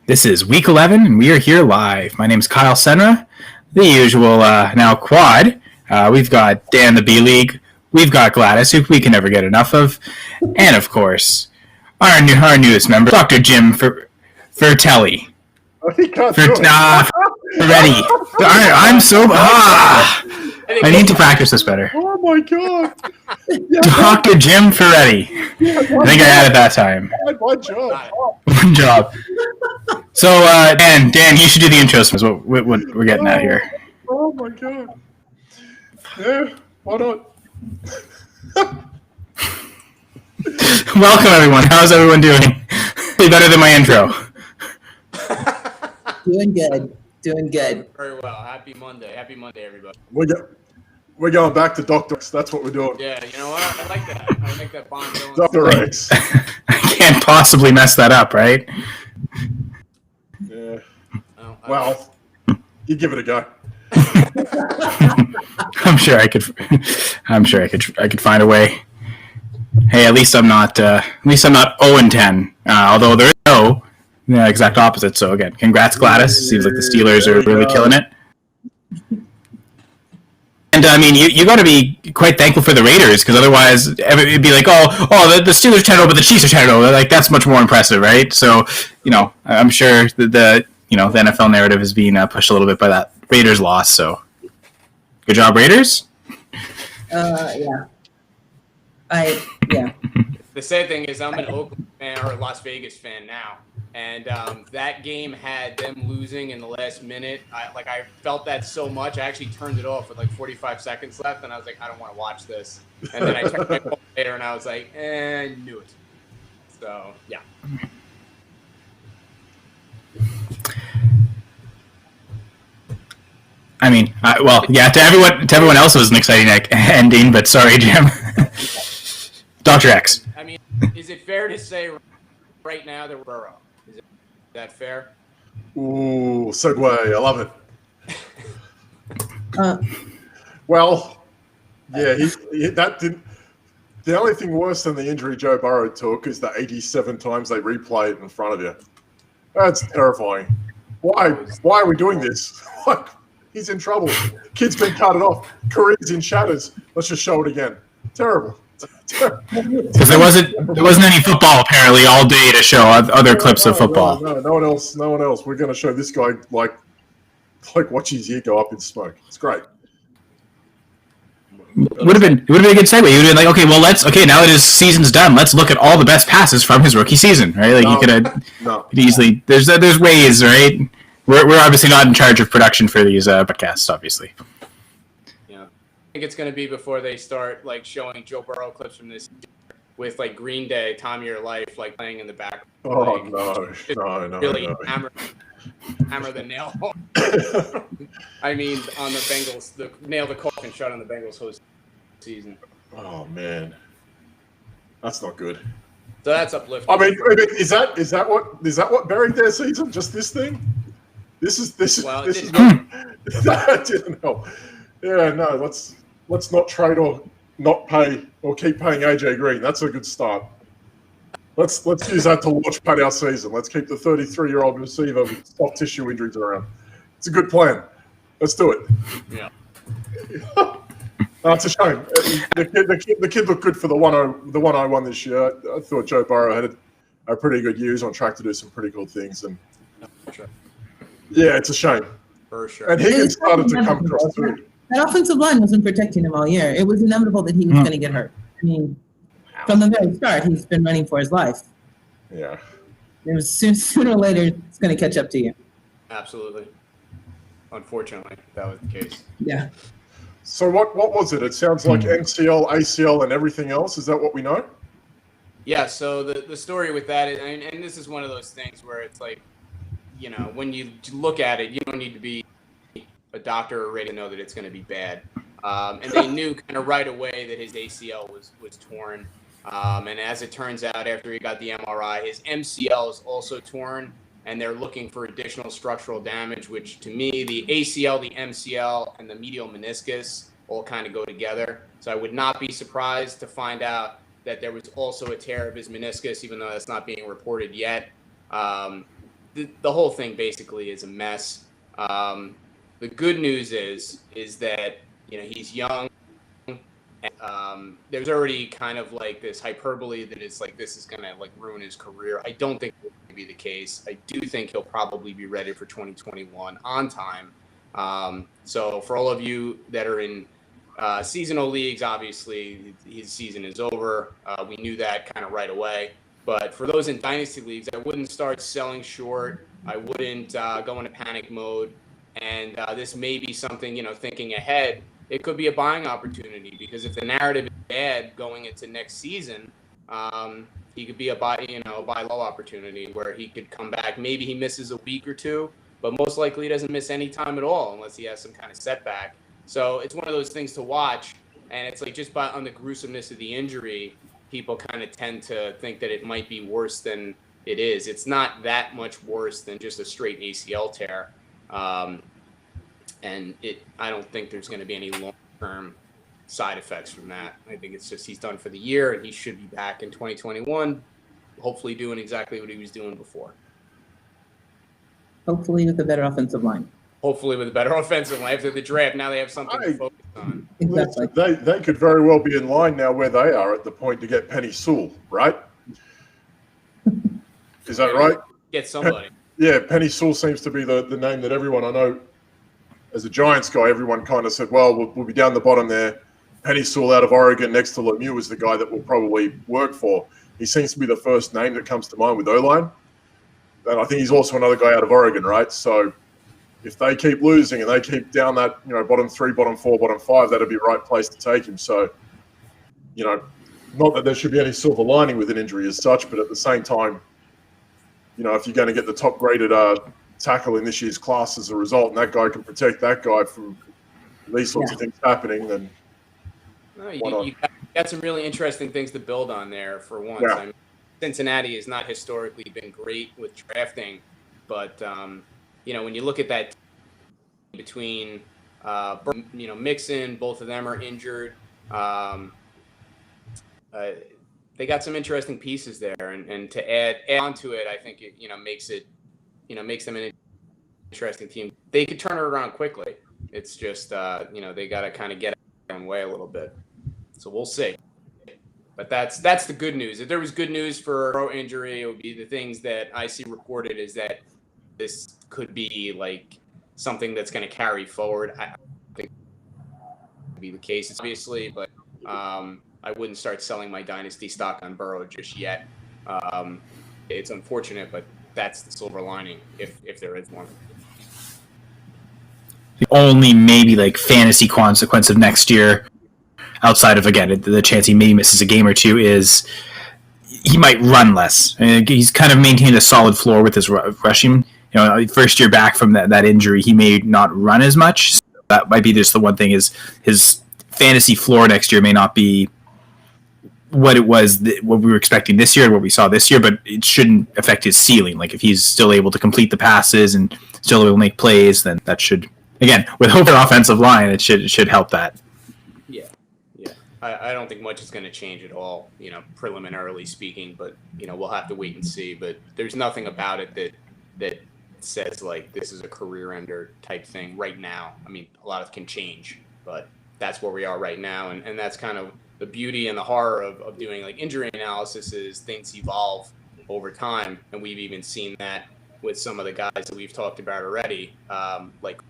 This is week 11, and we are here live. My name is Kyle Senra, the usual now quad. We've got Dan the B-League. We've got Gladys, who we can never get enough of. And, of course, our newest member, Dr. Jim Fertelli. Oh, he can't do it. Ready. I'm so... I need to practice this better. Oh, my God. Yeah, Dr. Jim Ferretti. yeah, I think I had it that time. one job. One job. So, Dan, you should do the intros. Is what we're getting at here. Oh, my God. Yeah, why not? Welcome, everyone. How's everyone doing? Be better than my intro. Doing good. Very well. Happy Monday, everybody. We're going back to Dr. X. That's what we're doing. Yeah, you know what? I like that. I like that bond going. Dr. X. I can't possibly mess that up, right? Yeah. Well, you give it a go. I'm sure I could find a way. Hey, at least I'm not 0-10. Although there is no exact opposite. So again, congrats, Gladys. Seems like the Steelers are really killing it. And I mean, you got to be quite thankful for the Raiders, because otherwise it'd be like, the Steelers 10-0, but the Chiefs are 10-0. Like, that's much more impressive, right? So, I'm sure the NFL narrative is being pushed a little bit by that Raiders loss. So, good job, Raiders. Yeah. The sad thing is I'm an Oakland fan or a Las Vegas fan now, and that game had them losing in the last minute. I felt that so much. I actually turned it off with like 45 seconds left, and I was like, I don't want to watch this. And then I turned my phone later, and I was like, knew it. So yeah. I mean, to everyone else it was an exciting ending, but sorry, Jim. Dr. X. I mean, is it fair to say right now that we're Burrow? Is that fair? Ooh, segue. I love it. Well, yeah, that didn't. The only thing worse than the injury Joe Burrow took is the 87 times they replay it in front of you. That's terrifying. Why are we doing this? He's in trouble. Kid's been cut it off. Career's in shatters. Let's just show it again. Terrible. Because there wasn't any football apparently all day to show other clips of football. No one else. We're going to show this guy like watch his ear go up in smoke. It's great. It would have been a good segue. You would have been like, now that his season's done, let's look at all the best passes from his rookie season, right? Like you could easily. There's ways, right? We're obviously not in charge of production for these podcasts, obviously. I think it's going to be before they start like showing Joe Burrow clips from this year with like Green Day, "Time of Your Life" like playing in the back. Oh like, no! Really hammer the nail. I mean, on the Bengals, nail the coffin shot on the Bengals host season. Oh man, that's not good. So that's uplifting. I mean, is that what buried their season? Just this thing? This is. Well, that didn't help. Yeah, no. Let's not trade or not pay or keep paying AJ Green. That's a good start. Let's use that to launchpad our season. Let's keep the 33-year-old receiver with soft tissue injuries around. It's a good plan. Let's do it. Yeah. It's a shame. The kid looked good for the 101 this year. I thought Joe Burrow had a pretty good year. He's on track to do some pretty cool things. And yeah, it's a shame. For sure. And Higgins started to come across too. That offensive line wasn't protecting him all year. It was inevitable that he was going to get hurt. I mean, from the very start, he's been running for his life. Yeah. It was sooner or later, it's going to catch up to you. Absolutely. Unfortunately, that was the case. Yeah. So what was it? It sounds like MCL, ACL, and everything else. Is that what we know? Yeah, so the story with that is, and this is one of those things where it's like, when you look at it, you don't need to be a doctor or ready to know that it's going to be bad. And they knew kind of right away that his ACL was torn. And as it turns out, after he got the MRI, his MCL is also torn, and they're looking for additional structural damage, which to me, the ACL, the MCL, and the medial meniscus all kind of go together. So I would not be surprised to find out that there was also a tear of his meniscus, even though that's not being reported yet. the whole thing basically is a mess. The good news is that he's young. There's already kind of like this hyperbole that it's like this is gonna like ruin his career. I don't think it will be the case. I do think he'll probably be ready for 2021 on time. So for all of you that are in seasonal leagues, obviously his season is over. We knew that kind of right away. But for those in dynasty leagues, I wouldn't start selling short. I wouldn't go into panic mode. And this may be something, thinking ahead, it could be a buying opportunity, because if the narrative is bad going into next season, he could be a buy low opportunity where he could come back. Maybe he misses a week or two, but most likely he doesn't miss any time at all unless he has some kind of setback. So it's one of those things to watch. And it's like just on the gruesomeness of the injury, people kind of tend to think that it might be worse than it is. It's not that much worse than just a straight ACL tear. And I don't think there's going to be any long-term side effects from that. I think it's just he's done for the year, and he should be back in 2021, hopefully doing exactly what he was doing before. Hopefully with a better offensive line. Hopefully with a better offensive line. After the draft, now they have something to focus on. Exactly. They could very well be in line now where they are at the point to get Penny Sewell, right? Is that right? Get somebody. Yeah, Penny Sewell seems to be the name that everyone, I know, as a Giants guy, everyone kind of said, well, we'll be down the bottom there. Penny Sewell out of Oregon next to Lemieux is the guy that will probably work for. He seems to be the first name that comes to mind with O-line. And I think he's also another guy out of Oregon, right? So if they keep losing and they keep down that, bottom 3, bottom 4, bottom 5, that'd be the right place to take him. So, not that there should be any silver lining with an injury as such, but at the same time, if you're going to get the top graded tackle in this year's class as a result, and that guy can protect that guy from these sorts of things happening, then you got some really interesting things to build on there for once. Yeah. I mean, Cincinnati has not historically been great with drafting, but when you look at that between Mixon, both of them are injured. They got some interesting pieces there, and to add onto it, I think it makes them an interesting team. They could turn it around quickly. It's just they got to kind of get their own way a little bit. So we'll see. But that's the good news. If there was good news for pro injury, it would be the things that I see reported is that this could be like something that's going to carry forward. I think that would be the case, obviously, but I wouldn't start selling my dynasty stock on Burrow just yet. It's unfortunate, but that's the silver lining, if there is one. The only maybe like fantasy consequence of next year, outside of, again, the chance he maybe misses a game or two, is he might run less. He's kind of maintained a solid floor with his rushing. First year back from that injury, he may not run as much. So that might be just the one thing, is his fantasy floor next year may not be what it was, what we were expecting this year, what we saw this year, but it shouldn't affect his ceiling. Like if he's still able to complete the passes and still able to make plays, then that should, again, with over offensive line, it should help that. Yeah. I don't think much is going to change at all, preliminarily speaking, but we'll have to wait and see. But there's nothing about it that says like this is a career ender type thing right now. I mean, a lot of it can change, but that's where we are right now, and that's kind of the beauty and the horror of doing like injury analysis is things evolve over time. And we've even seen that with some of the guys that we've talked about already, like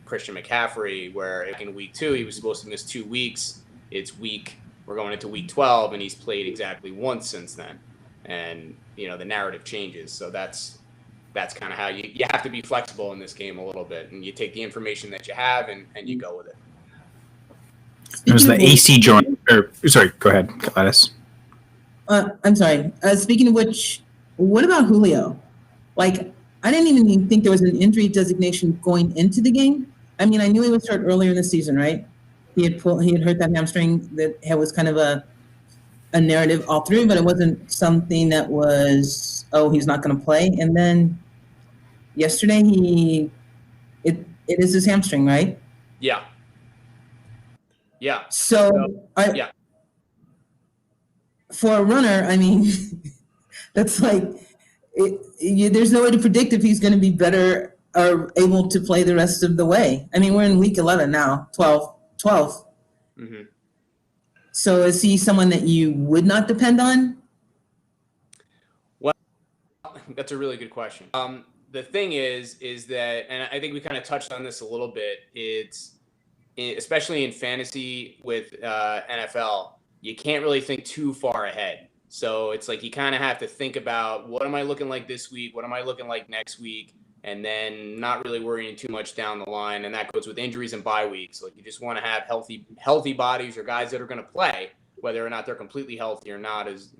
Christian McCaffrey, where in week 2, he was supposed to miss 2 weeks. We're going into week 12 and he's played exactly once since then. And, the narrative changes. So that's kind of how you have to be flexible in this game a little bit, and you take the information that you have and you go with it. It was the AC joint. Sorry, go ahead, Gladys. I'm sorry. Speaking of which, what about Julio? Like, I didn't even think there was an injury designation going into the game. I mean, I knew he was hurt earlier in the season, right? He had hurt that hamstring that was kind of a narrative all through, but it wasn't something that was, he's not going to play. And then yesterday, it is his hamstring, right? Yeah. Yeah. So, yeah. For a runner, I mean, that's like, there's no way to predict if he's going to be better or able to play the rest of the way. I mean, we're in week 11 now, 12. Mm-hmm. So is he someone that you would not depend on? Well, that's a really good question. The thing is that, and I think we kind of touched on this a little bit, it's especially in fantasy with NFL, you can't really think too far ahead. So it's like you kind of have to think about, what am I looking like this week? What am I looking like next week? And then not really worrying too much down the line. And that goes with injuries and bye weeks. Like, you just want to have healthy bodies, or guys that are going to play, whether or not they're completely healthy or not. Is,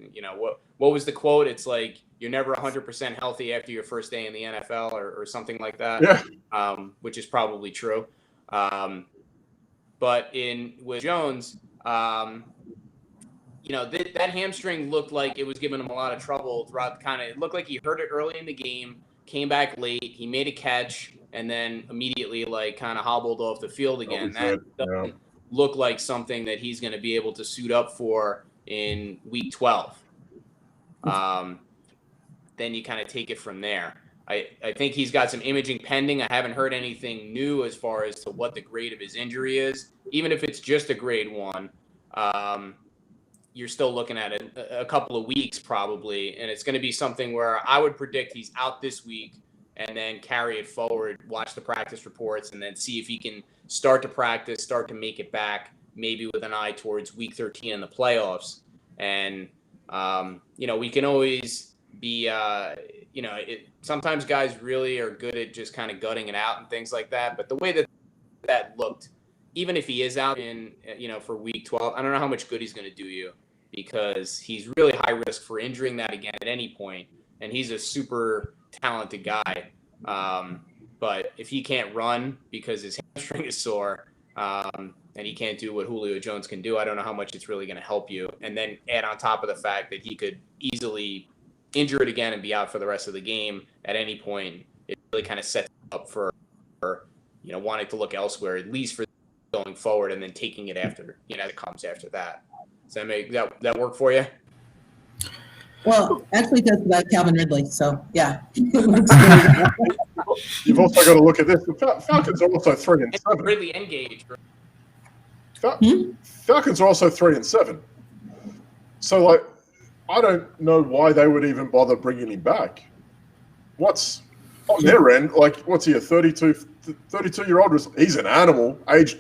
what was the quote? It's like, you're never 100% healthy after your first day in the NFL, or something like that. Yeah. Which is probably true. But with Jones, that hamstring looked like it was giving him a lot of trouble throughout. It looked like he hurt it early in the game, came back late, he made a catch, and then immediately kind of hobbled off the field again. That doesn't look like something that he's going to be able to suit up for in week 12. Then you kind of take it from there. I think he's got some imaging pending. I haven't heard anything new as far as to what the grade of his injury is. Even if it's just a grade 1, you're still looking at a couple of weeks probably, and it's going to be something where I would predict he's out this week and then carry it forward, watch the practice reports, and then see if he can start to practice, start to make it back, maybe with an eye towards week 13 in the playoffs. And, we can always be, sometimes guys really are good at just kind of gutting it out and things like that. But the way that looked, even if he is out for week 12, I don't know how much good he's going to do you, because he's really high risk for injuring that again at any point. And he's a super talented guy. But if he can't run because his hamstring is sore, and he can't do what Julio Jones can do, I don't know how much it's really going to help you. And then add on top of the fact that he could easily injure it again and be out for the rest of the game at any point. It really kind of sets up for wanting to look elsewhere, at least for going forward, and then taking it after, it comes after that. Does that make that work for you? Well, actually, that's about Calvin Ridley. So yeah. You've also got to look at this. The Falcons are also 3-7. Ridley engaged. Falcons are also 3-7. So I don't know why they would even bother bringing him back. What's on their end? What's he, a 32-year-old? He's an animal. Age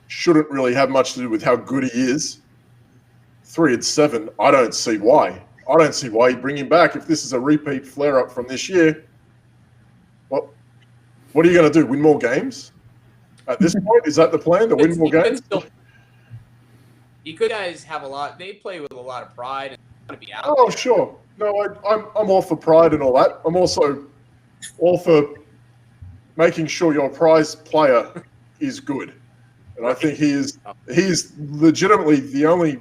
shouldn't really have much to do with how good he is. 3-7. I don't see why. I don't see why you bring him back if this is a repeat flare-up from this year. What are you going to do? Win more games? At this point, is that the plan, to win more games? You could guys have a lot. They play with a lot of pride and want to be out. Oh, there. Sure. No, I'm all for pride and all that. I'm also all for making sure your prize player is good, and I think he's legitimately the only.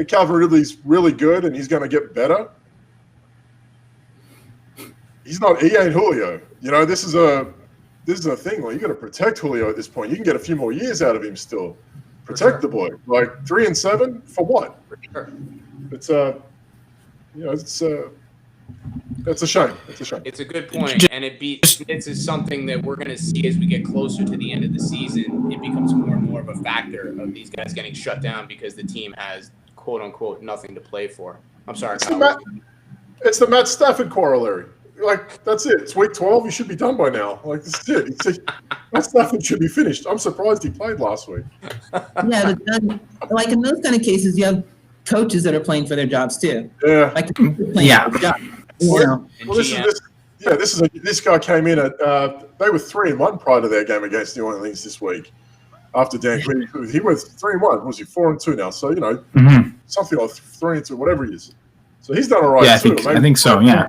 Calvin Ridley's really good, and he's going to get better. He ain't Julio. This is a thing where you got to protect Julio at this point. You can get a few more years out of him still. Protect the boy. 3-7 for what? For sure. It's a shame. It's a shame. It's a good point, and this is something that we're going to see as we get closer to the end of the season. It becomes more and more of a factor of these guys getting shut down because the team has, quote unquote, nothing to play for. I'm sorry, it's the Matt Stafford corollary. That's it. It's week 12. You should be done by now. This is it. Matt Stafford should be finished. I'm surprised he played last week. Yeah, but in those kind of cases, you have coaches that are playing for their jobs too. Yeah. This guy came in at they were 3-1 prior to their game against New Orleans this week. After Dan Quinn, he was 3-1. Was he 4-2 now? So something like 3-2, whatever he is. So he's done all right. Yeah, I think so. Yeah,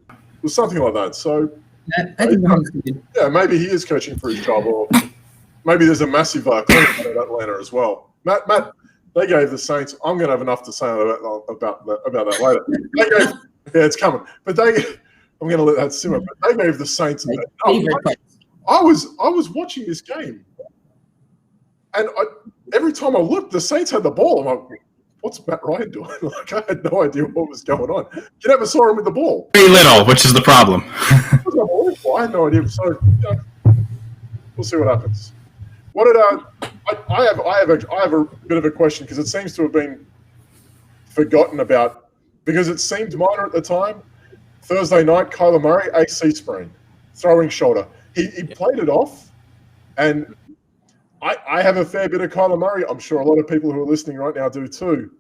it was something like that. So I think maybe he is coaching for his job, or maybe there's a massive claim at Atlanta as well. Matt, they gave the Saints. I'm going to have enough to say about that later. It's coming. But I'm going to let that simmer. But they gave the Saints. I was watching this game, and every time I looked, the Saints had the ball. I'm like, what's Matt Ryan doing? Like, I had no idea what was going on. You never saw him with the ball. Very little, which is the problem. I had no idea. So we'll see what happens. What did I have a bit of a question because it seems to have been forgotten about because it seemed minor at the time. Thursday night, Kyler Murray, AC sprain, throwing shoulder. He played it off, and I have a fair bit of Kyler Murray. I'm sure a lot of people who are listening right now do too.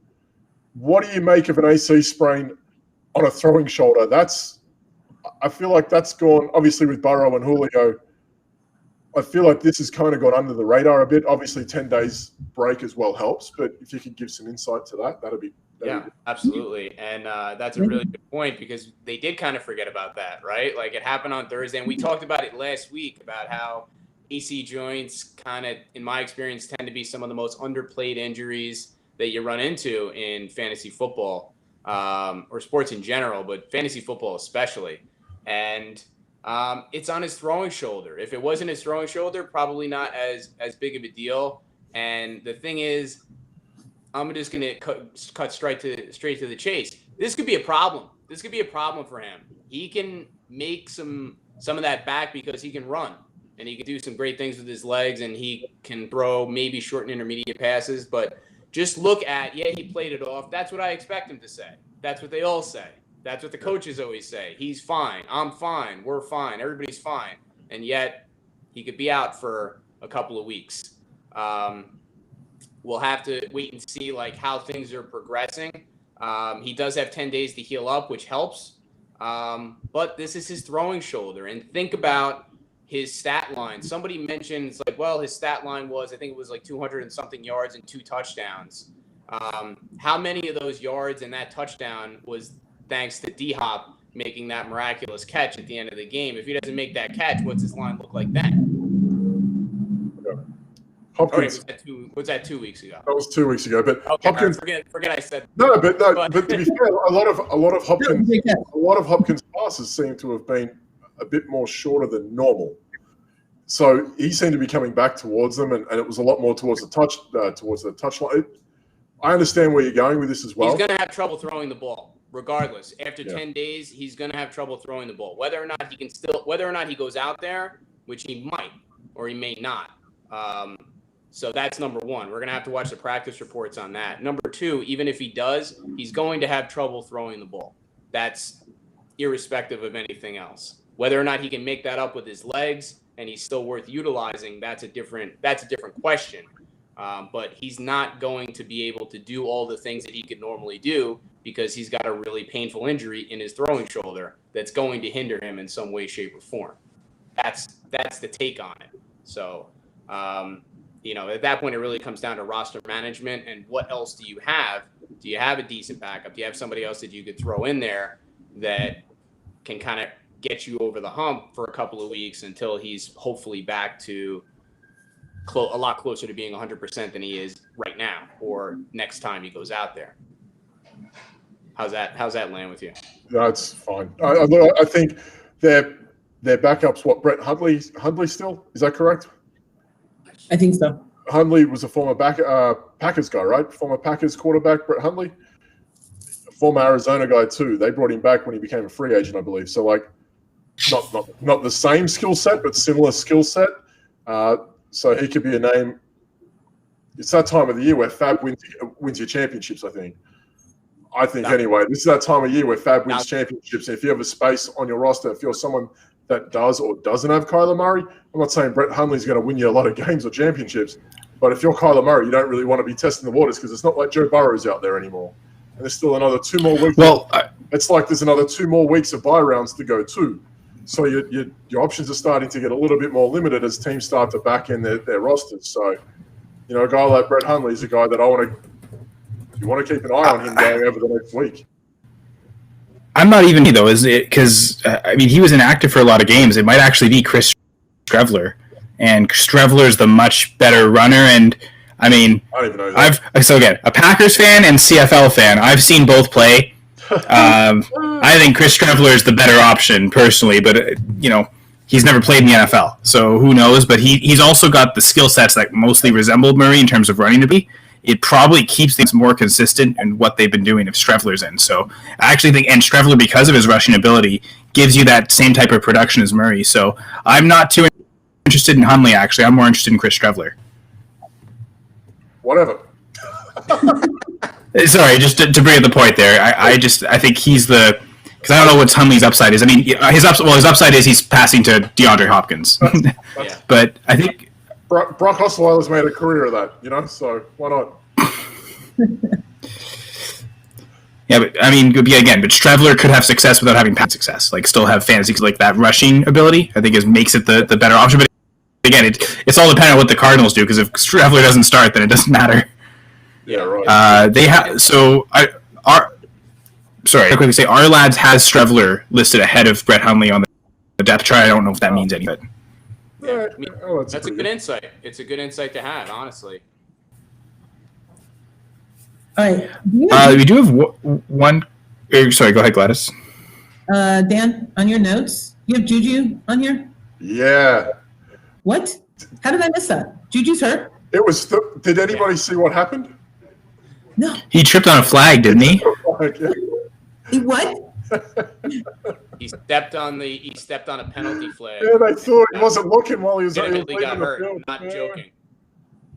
What do you make of an AC sprain on a throwing shoulder? I feel like that's gone, obviously with Burrow and Julio, I feel like this has kind of gone under the radar a bit. Obviously, 10 days break as well helps, but if you could give some insight to that, that'd be absolutely. And that's a really good point because they did kind of forget about that, right? Like it happened on Thursday, and we talked about it last week about how AC joints kind of, in my experience, tend to be some of the most underplayed injuries that you run into in fantasy football or sports in general, but fantasy football especially. And it's on his throwing shoulder. If it wasn't his throwing shoulder, probably not as big of a deal. And the thing is, I'm just going to cut straight to the chase. This could be a problem. This could be a problem for him. He can make some of that back because he can run and he can do some great things with his legs and he can throw maybe short and intermediate passes. But just look at, he played it off. That's what I expect him to say. That's what they all say. That's what the coaches always say. He's fine. I'm fine. We're fine. Everybody's fine. And yet he could be out for a couple of weeks. We'll have to wait and see like how things are progressing. He does have 10 days to heal up, which helps. But this is his throwing shoulder. And think about his stat line. Somebody mentioned, it's like, well, his stat line was, I think it was like 200 and something yards and 2 touchdowns. How many of those yards and that touchdown was thanks to D-Hop making that miraculous catch at the end of the game? If he doesn't make that catch, what's his line look like then? Hopkins. Was that 2 weeks ago? That was 2 weeks ago. But okay, Hopkins. Forget I said. But to be fair, a lot of Hopkins passes seem to have been a bit more shorter than normal. So he seemed to be coming back towards them, and it was a lot more towards the touch line. I understand where you're going with this as well. He's going to have trouble throwing the ball, regardless. After 10 days, he's going to have trouble throwing the ball. Whether or not he goes out there, which he might or he may not. So that's number one. We're going to have to watch the practice reports on that. Number two, even if he does, he's going to have trouble throwing the ball. That's irrespective of anything else. Whether or not he can make that up with his legs and he's still worth utilizing, that's a different question. But he's not going to be able to do all the things that he could normally do because he's got a really painful injury in his throwing shoulder that's going to hinder him in some way, shape, or form. That's the take on it. So, at that point, it really comes down to roster management and what else do you have? Do you have a decent backup? Do you have somebody else that you could throw in there that can kind of get you over the hump for a couple of weeks until he's hopefully back to a lot closer to being 100% than he is right now or next time he goes out there? How's that land with you? That's fine. I think their backups. What, Brett Hundley still? Is that correct? I think so. Hundley was a former Packers guy, right? Former Packers quarterback, Brett Hundley. Former Arizona guy too. They brought him back when he became a free agent, I believe. So like, not the same skill set, but similar skill set. So he could be a name. It's that time of the year where Fab wins your championships, I think. Anyway, this is that time of year where Fab wins championships. And if you have a space on your roster, if you're someone that does or doesn't have Kyler Murray, I'm not saying Brett Hundley's going to win you a lot of games or championships, but if you're Kyler Murray, you don't really want to be testing the waters because it's not like Joe Burrow's out there anymore. And there's still another 2 more weeks. Well, it's like there's another 2 more weeks of bye rounds to go too. So your options are starting to get a little bit more limited as teams start to back in their rosters. So, a guy like Brett Hundley is a guy that you want to keep an eye on him going over the next week. I'm not even though, is it? Because he was inactive for a lot of games. It might actually be Chris Strevler, and Strevler's the much better runner. And I don't even know that. So again, a Packers fan and CFL fan, I've seen both play. I think Chris Strevler is the better option personally, but he's never played in the NFL, so who knows? But he's also got the skill sets that mostly resembled Murray in terms of running to be. it probably keeps things more consistent in what they've been doing if Strevler's in. So I actually think, and Strevler, because of his rushing ability, gives you that same type of production as Murray. So I'm not too interested in Hundley, actually. I'm more interested in Chris Strevler. Whatever. Sorry, just to bring up the point there, I think he's the, because I don't know what Hundley's upside is. I mean, his upside is he's passing to DeAndre Hopkins. Yeah. But I think Brock Osweiler's made a career of that, so why not? Yeah, but I mean, but Strevler could have success without having pass success. Like, still have fantasy, like that rushing ability. I think makes it the better option. But again, it's all dependent on what the Cardinals do. Because if Strevler doesn't start, then it doesn't matter. Yeah, right. They have sorry, I quickly say our lads has Strevler listed ahead of Brett Hundley on the depth chart. I don't know if that means anything. Yeah, That's a good insight. It's a good insight to have, honestly. All right. We do have one. Sorry, go ahead, Gladys. Dan, on your notes, you have Juju on here? Yeah. What? How did I miss that? Juju's hurt? It was. Did anybody see what happened? No. He tripped on a flag, didn't he? He what? He stepped on a penalty flag. Yeah, they thought he wasn't looking while he was Legitimately got hurt. field. Not joking.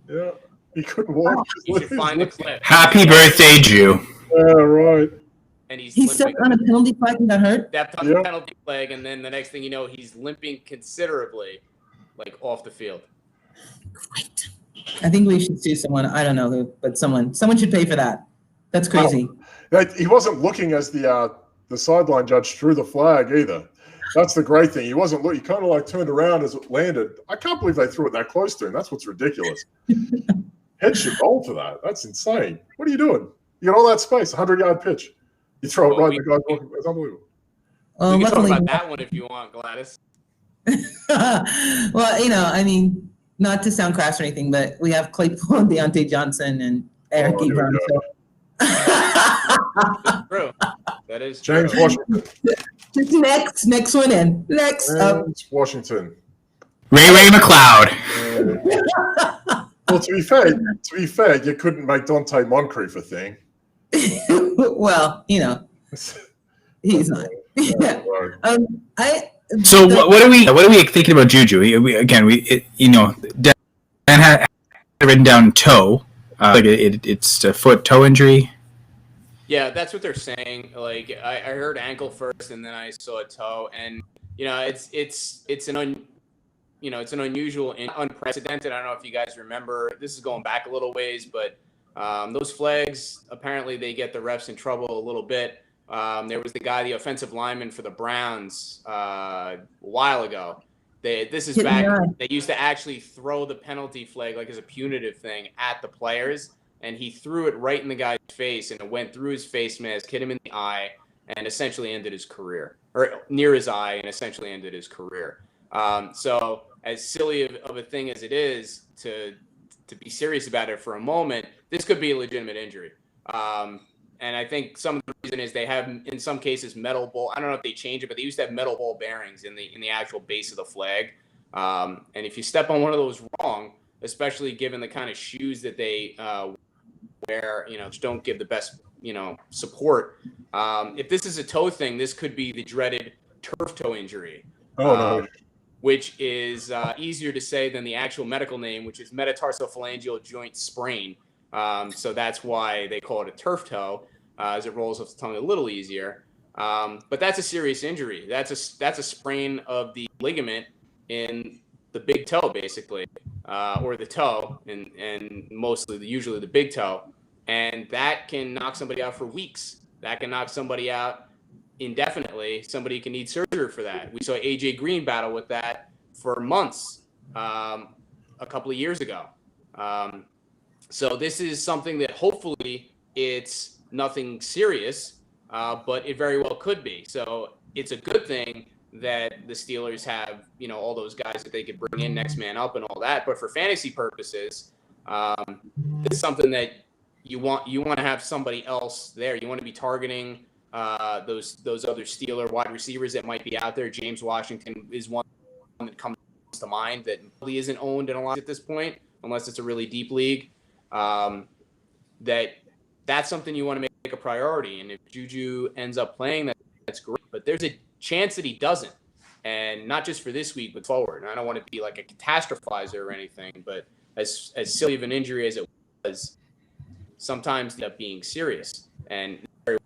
Yeah, he couldn't walk. You should find the clip. Happy birthday, Jew. Yeah, right. And he's He limping. stepped on a penalty flag and got hurt? Stepped on the penalty flag, and then the next thing you know, he's limping considerably, like off the field. Great. I think we should sue someone. I don't know who, but someone should pay for that. That's crazy. He wasn't looking as the sideline judge threw the flag either. That's the great thing. He wasn't looking. He kind of like turned around as it landed. I can't believe they threw it that close to him. That's what's ridiculous. Head should roll for that. That's insane. What are you doing? You got all that space, 100-yard pitch. You throw it right in the guy's walking. It's unbelievable. Well, We can talk luckily, about that one if you want, Gladys. well, I mean, not to sound crass or anything, but we have Claypool and Deontay Johnson and Eric Ebron. That's true. That is James true. Washington. Next one in. Next up. James Washington. Ray McLeod. Well, to be fair, you couldn't make Dante Moncrief a thing. Well, he's not. Yeah. So what are we thinking about Juju? Dan had written down toe, it's a foot-toe injury. Yeah, that's what they're saying. Like I heard ankle first, and then I saw a toe, and it's an unusual and unprecedented. I don't know if you guys remember. This is going back a little ways, but those flags, apparently they get the refs in trouble a little bit. There was the offensive lineman for the Browns a while ago. This is back. They used to actually throw the penalty flag like as a punitive thing at the players, and he threw it right in the guy's face, and it went through his face mask, hit him in the eye, and essentially ended his career, or near his eye, and essentially ended his career. So as silly of a thing as it is to be serious about it for a moment, this could be a legitimate injury. And I think some of the reason is they have, in some cases, metal ball. I don't know if they change it, but they used to have metal ball bearings in the actual base of the flag. And if you step on one of those wrong, especially given the kind of shoes that they wear, which don't give the best, support. If this is a toe thing, this could be the dreaded turf toe injury. No. Which is easier to say than the actual medical name, which is metatarsophalangeal joint sprain. So that's why they call it a turf toe, as it rolls off the tongue a little easier. But that's a serious injury. That's a sprain of the ligament in the big toe, basically, or the toe, and usually the big toe. And that can knock somebody out for weeks. That can knock somebody out indefinitely. Somebody can need surgery for that. We saw AJ Green battle with that for months a couple of years ago. So this is something that hopefully it's nothing serious, but it very well could be. So it's a good thing that the Steelers have, all those guys that they could bring in next man up and all that. But for fantasy purposes, it's something that you want to have somebody else there. You want to be targeting those other Steeler wide receivers that might be out there. James Washington is one that comes to mind that probably isn't owned in a lot at this point, unless it's a really deep league. that's something you want to make a priority. And if Juju ends up playing, that's great. But there's a chance that he doesn't. And not just for this week, but forward. And I don't want to be like a catastrophizer or anything, but as silly of an injury as it was, sometimes end up being serious. And I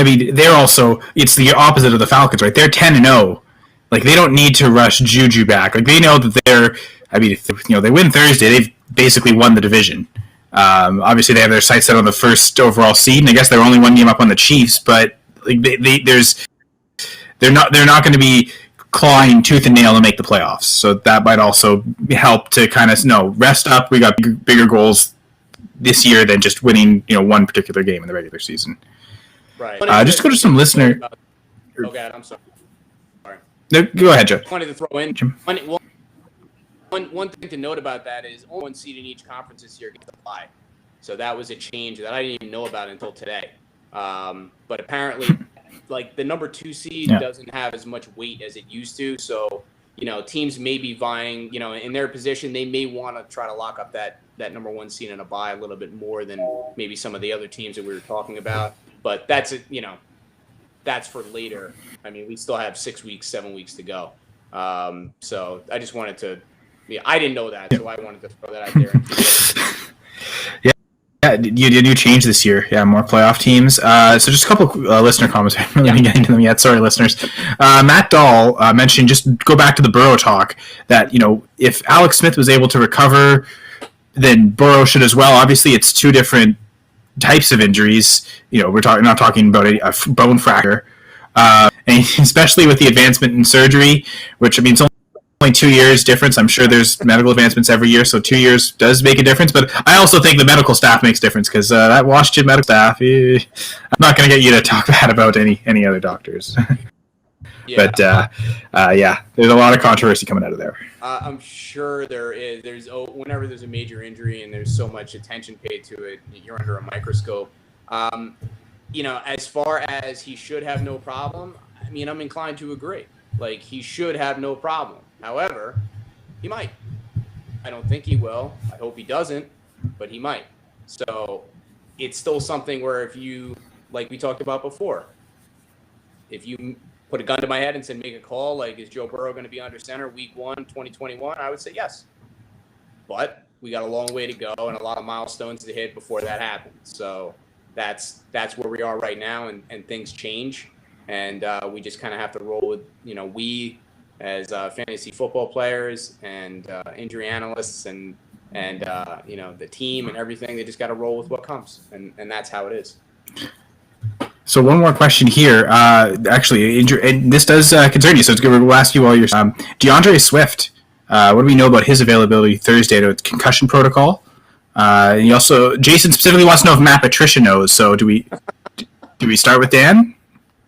mean, it's the opposite of the Falcons, right? They're 10-0. Like, they don't need to rush Juju back. Like, they know that if they win Thursday, they've basically won the division. Obviously, they have their sights set on the first overall seed, and I guess they're only one game up on the Chiefs, but like they're not going to be clawing tooth and nail to make the playoffs. So that might also help to kind of rest up. We got bigger goals this year than just winning one particular game in the regular season. Right. Just to go to some listener. Oh God, I'm sorry. No, go ahead, Joe. I wanted to throw in one thing to note about that is only one seed in each conference this year gets a bye. So that was a change that I didn't even know about until today. But apparently, like the number 2 seed doesn't have as much weight as it used to. So, teams may be vying, in their position, they may want to try to lock up that number 1 seed in a bye a little bit more than maybe some of the other teams that we were talking about. But that's that's for later. I mean, we still have 6 weeks, 7 weeks to go. So I just wanted to, I didn't know that, so I wanted to throw that out there. Yeah, you change this year. Yeah, more playoff teams. So just a couple listener comments. I haven't really been getting to them yet. Sorry, listeners. Matt Dahl mentioned, just go back to the Burrow talk, that if Alex Smith was able to recover, then Burrow should as well. Obviously, it's 2 different types of injuries. We're not talking about a bone fracture, and especially with the advancement in surgery, which means only 2 years difference. I'm sure there's medical advancements every year, so 2 years does make a difference. But I also think the medical staff makes a difference, because that Washington medical staff, I'm not going to get you to talk bad about any other doctors. Yeah. But there's a lot of controversy coming out of there. I'm sure there is. Whenever there's a major injury and there's so much attention paid to it, you're under a microscope. As far as he should have no problem, I mean, I'm inclined to agree. Like, he should have no problem. However, he might. I don't think he will. I hope he doesn't, but he might. So it's still something where if you, like we talked about before, if you put a gun to my head and said, make a call, like, is Joe Burrow going to be under center week 1, 2021? I would say yes. But we got a long way to go and a lot of milestones to hit before that happens. So that's where we are right now, and things change. And we just kind of have to roll with, we as fantasy football players and injury analysts and the team and everything, they just got to roll with what comes. And that's how it is. So one more question here. Actually, and this does concern you, so we'll ask you while you're... DeAndre Swift, what do we know about his availability Thursday to concussion protocol? And he also... Jason specifically wants to know if Matt Patricia knows, so do we start with Dan?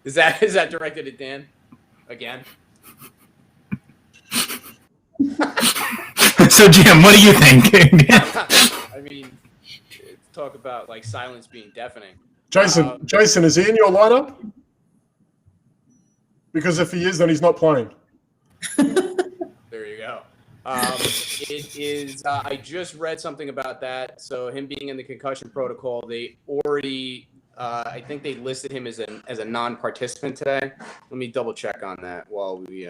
Is that directed at Dan again? So, Jim, what do you think? I mean, talk about like silence being deafening. Jason, is he in your lineup? Because if he is, then he's not playing. There you go. It is. I just read something about that. So him being in the concussion protocol, they already. I think they listed him as a non-participant today. Let me double check on that while we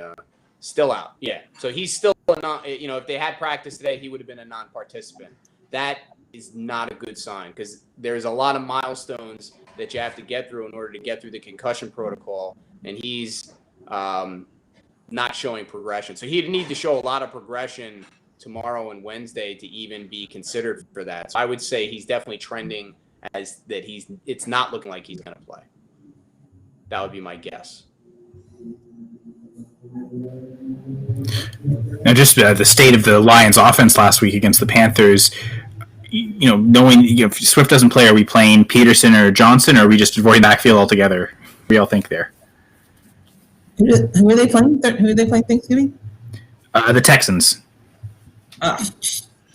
still out. Yeah. So he's still not. If they had practice today, he would have been a non-participant. That is not a good sign, because there's a lot of milestones that you have to get through in order to get through the concussion protocol, and he's not showing progression. So he'd need to show a lot of progression tomorrow and Wednesday to even be considered for that. So I would say he's definitely trending as that it's not looking like he's going to play. That would be my guess. Now, just the state of the Lions offense last week against the Panthers, knowing if Swift doesn't play, are we playing Peterson or Johnson, or are we just avoiding backfield altogether? What do y'all think there? Who are they playing? Who are they playing Thanksgiving? The Texans.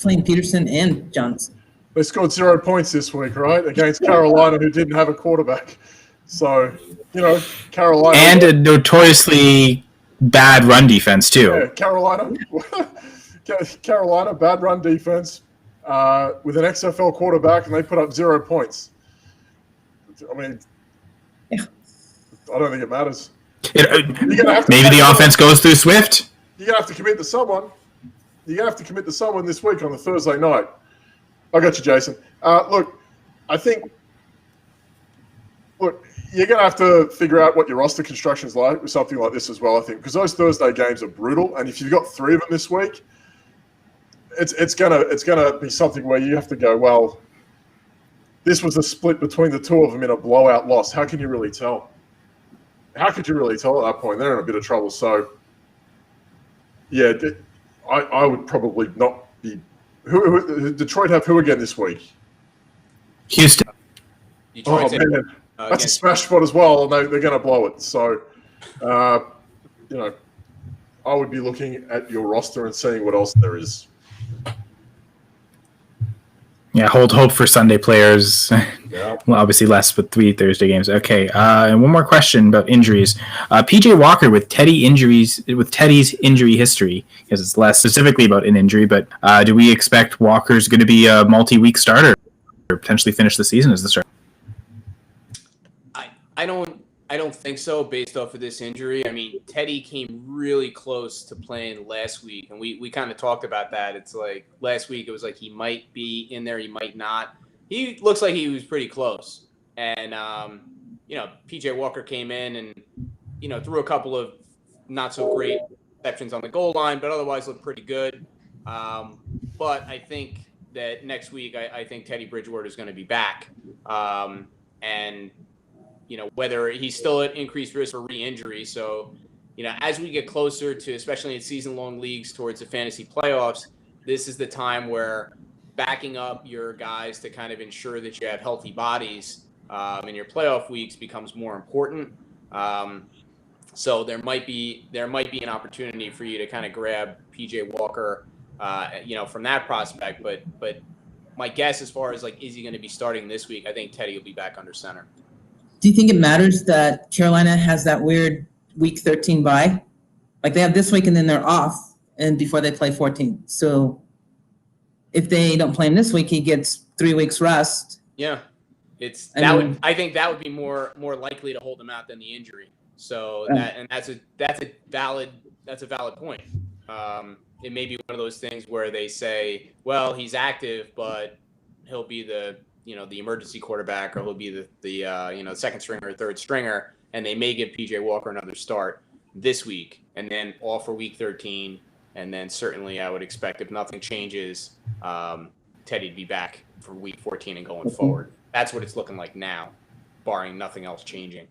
Playing Peterson and Johnson. They scored 0 points this week, right? Against Carolina, who didn't have a quarterback. So, Carolina. And a notoriously bad run defense, too. Yeah, Carolina, bad run defense. with an XFL quarterback, and they put up 0 points. I mean, Yeah. I don't think it matters. Maybe the offense goes through Swift. You're going to have to commit to someone. You're going to have to commit to someone this week on the Thursday night. I got you, Jason. Look, you're going to have to figure out what your roster construction is like with something like this as well, I think, because those Thursday games are brutal. And if you've got 3 of them this week, it's gonna be something where you have to go, well, this was a split between the 2 of them in a blowout loss. How can you really tell? How could you really tell at that point? They're in a bit of trouble. So, yeah, I would probably not be. Who Detroit have who again this week? Houston. Detroit's man, that's a smash spot as well, and they're going to blow it. So, I would be looking at your roster and seeing what else there is. Yeah, hold hope for Sunday players. Yeah. Well, obviously less with 3 Thursday games. Okay, and one more question about injuries. PJ Walker with Teddy's injury history, because it's less specifically about an injury, but do we expect Walker's going to be a multi-week starter or potentially finish the season as the starter? I don't think so based off of this injury. I mean, Teddy came really close to playing last week, and we kind of talked about that. It's like last week it was like he might be in there, he might not. He looks like he was pretty close. And, PJ Walker came in and, threw a couple of not so great receptions on the goal line, but otherwise looked pretty good. But I think that next week I think Teddy Bridgewater is going to be back. And whether he's still at increased risk for re-injury. So, as we get closer to, especially in season-long leagues, towards the fantasy playoffs, this is the time where backing up your guys to kind of ensure that you have healthy bodies in your playoff weeks becomes more important. So there might be an opportunity for you to kind of grab PJ Walker, from that prospect. But my guess, as far as is he going to be starting this week? I think Teddy will be back under center. Do you think it matters that Carolina has that weird week 13 bye? Like they have this week and then they're off and before they play 14. So if they don't play him this week, he gets 3 weeks rest. Yeah. I think that would be more likely to hold him out than the injury. So that's a valid point. It may be one of those things where they say, well, he's active, but he'll be the emergency quarterback, or he'll be the second stringer or third stringer, and they may give PJ Walker another start this week and then off for week 13. And then certainly I would expect, if nothing changes, Teddy to be back for week 14 and going forward. That's what it's looking like now, barring nothing else changing.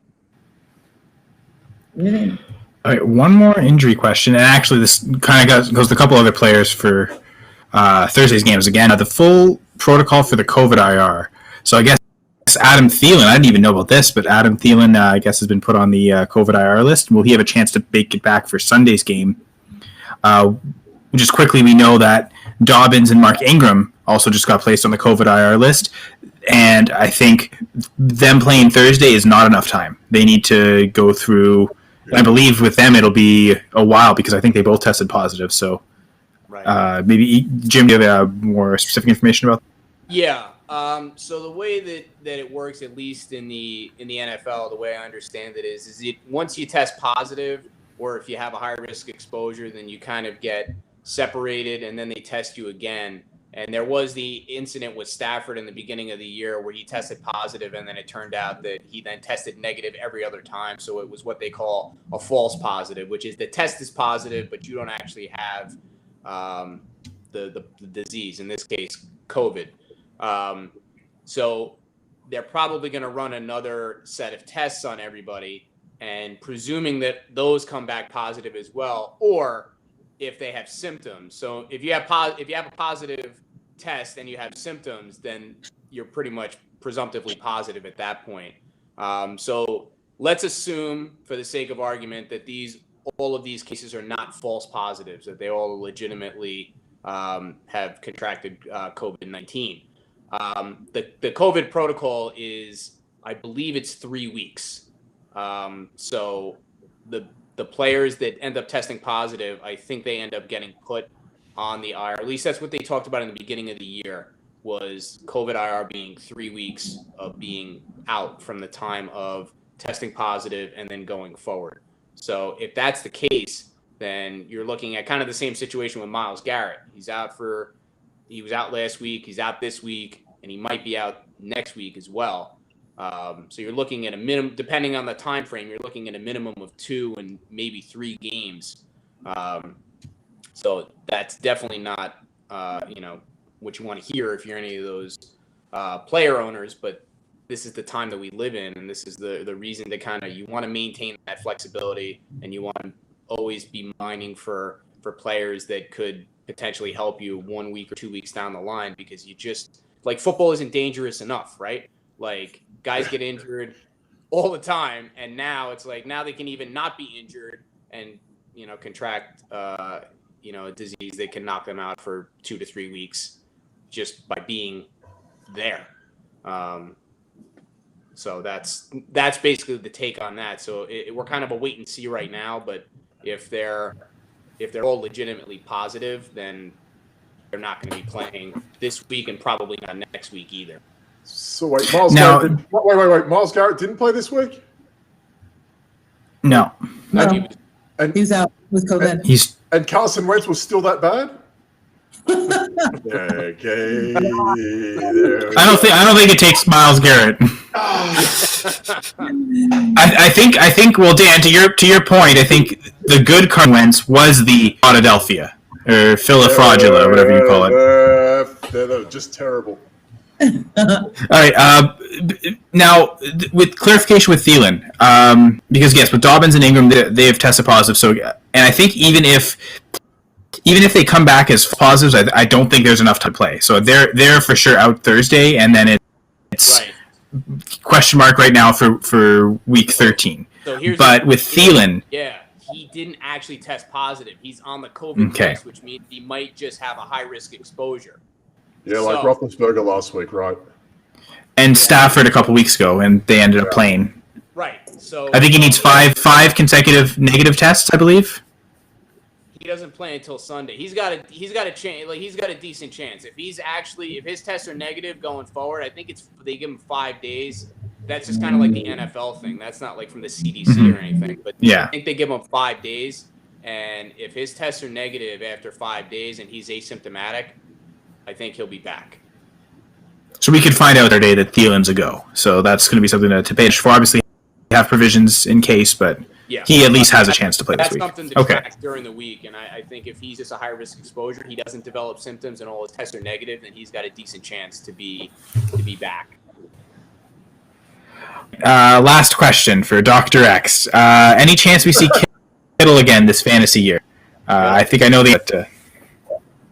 Really? All right, one more injury question, and actually this kind of goes to a couple other players for Thursday's games. Again, the full protocol for the COVID IR. So I guess Adam Thielen, I didn't even know about this, but Adam Thielen, I guess, has been put on the COVID IR list. Will he have a chance to make it back for Sunday's game? Just quickly, we know that Dobbins and Mark Ingram also just got placed on the COVID IR list. And I think them playing Thursday is not enough time. They need to go through, I believe with them it'll be a while because I think they both tested positive. So right. Maybe, Jim, do you have more specific information about that? Yeah. So the way that it works, at least in the NFL, the way I understand it is once you test positive, or if you have a high risk exposure, then you kind of get separated and then they test you again. And there was the incident with Stafford in the beginning of the year where he tested positive, and then it turned out that he then tested negative every other time. So it was what they call a false positive, which is the test is positive, but you don't actually have the disease, in this case, COVID. So they're probably going to run another set of tests on everybody, and presuming that those come back positive as well, or if they have symptoms. So if you have a positive test and you have symptoms, then you're pretty much presumptively positive at that point. So let's assume, for the sake of argument, that all of these cases are not false positives, that they all legitimately have contracted COVID-19. The COVID protocol is, I believe it's 3 weeks. So the players that end up testing positive, I think they end up getting put on the IR. At least that's what they talked about in the beginning of the year, was COVID IR being 3 weeks of being out from the time of testing positive and then going forward. So if that's the case, then you're looking at kind of the same situation with Myles Garrett. He was out last week, he's out this week, and he might be out next week as well. So you're looking at a minimum, depending on the time frame, you're looking at a minimum of 2 and maybe 3 games. So that's definitely not, what you want to hear if you're any of those player owners. But this is the time that we live in, and this is the reason to kind of, you want to maintain that flexibility, and you want to always be mining for players that could potentially help you 1 week or 2 weeks down the line, because you just, like, football isn't dangerous enough, right? Like, guys get injured all the time, and now it's like, now they can even not be injured and, contract, a disease that can knock them out for 2 to 3 weeks just by being there. So that's basically the take on that. So we're kind of a wait and see right now, but if they're all legitimately positive, then they're not going to be playing this week and probably not next week either. So wait, Myles Garrett didn't play this week? No. No. He's out with COVID. And Carson Wentz was still that bad? Okay. I don't think it takes Myles Garrett. I think. Well, Dan, to your point, I think the good Carson Wentz was the Philadelphia or Philafragula, whatever you call it. They're just terrible. All right. Now, with clarification with Thielen, because yes, with Dobbins and Ingram, they have tested positive. So, and I think even if they come back as positives, I don't think there's enough to play. So they're for sure out Thursday, and then it's Right. question mark right now for week 13. So but with Thielen, he didn't actually test positive. He's on the COVID list, which means he might just have a high risk exposure. Yeah, like Roethlisberger last week, right? And Stafford a couple weeks ago, and they ended up playing. Right. So I think he needs five consecutive negative tests, I believe. He doesn't play until Sunday. He's got a chance. Like, he's got a decent chance. If his tests are negative going forward, I think they give him 5 days. That's just kind of like the NFL thing. That's not like from the CDC or anything. But I think they give him 5 days, and if his tests are negative after 5 days and he's asymptomatic, I think he'll be back. So we could find out today that Thielen's a go. So that's going to be something to pay for. Obviously, have provisions in case, but he at least has a chance to play this week. That's something to track during the week, and I think if he's just a high-risk exposure, he doesn't develop symptoms, and all his tests are negative, then he's got a decent chance to be back. Last question for Dr. X. Any chance we see Kittle again this fantasy year? I think I know the.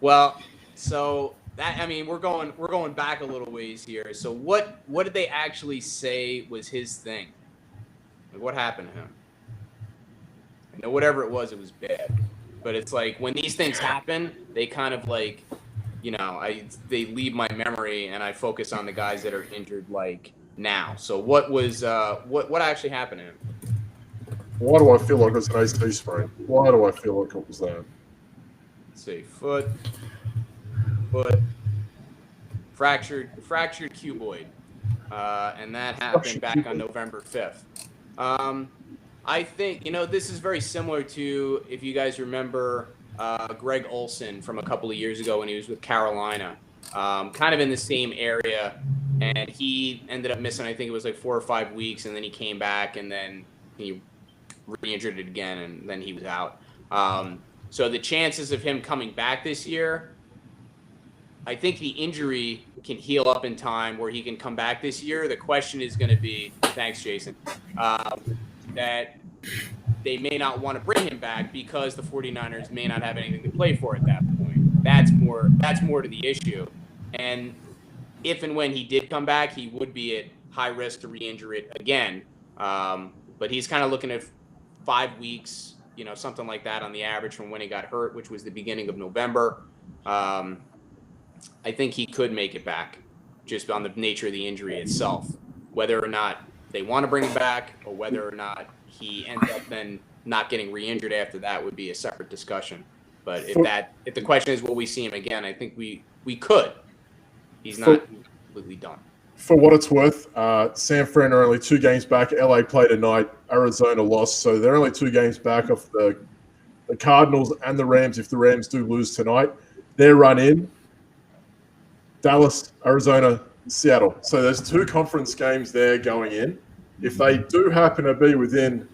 Well, so that, I mean, we're going back a little ways here. So what did they actually say was his thing? Like, what happened to him? I know whatever it was bad. But it's like, when these things happen, they kind of like, they leave my memory, and I focus on the guys that are injured like now. So what actually happened to him? Why do I feel like it was an ACL sprain? Why do I feel like it was that? Let's see, foot, fractured cuboid, and that happened back on November 5th. I think, this is very similar to, if you guys remember, Greg Olsen from a couple of years ago when he was with Carolina, kind of in the same area, and he ended up missing, I think it was like 4 or 5 weeks, and then he came back, and then he re-injured it again, and then he was out. So the chances of him coming back this year, I think the injury can heal up in time where he can come back this year. The question is going to be, thanks, Jason, that they may not want to bring him back because the 49ers may not have anything to play for at that point. That's more to the issue. And if and when he did come back, he would be at high risk to re-injure it again. But he's kind of looking at 5 weeks, something like that on the average from when he got hurt, which was the beginning of November. I think he could make it back just on the nature of the injury itself. Whether or not they want to bring him back or whether or not he ends up then not getting re-injured after that would be a separate discussion. But if the question is will we see him again, I think we could. He's not completely done. For what it's worth, San Fran are only 2 games back. LA play tonight. Arizona lost, so they're only 2 games back of the Cardinals and the Rams. If the Rams do lose tonight, their run in Dallas, Arizona, Seattle. So there's 2 conference games there going in. If they do happen to be within,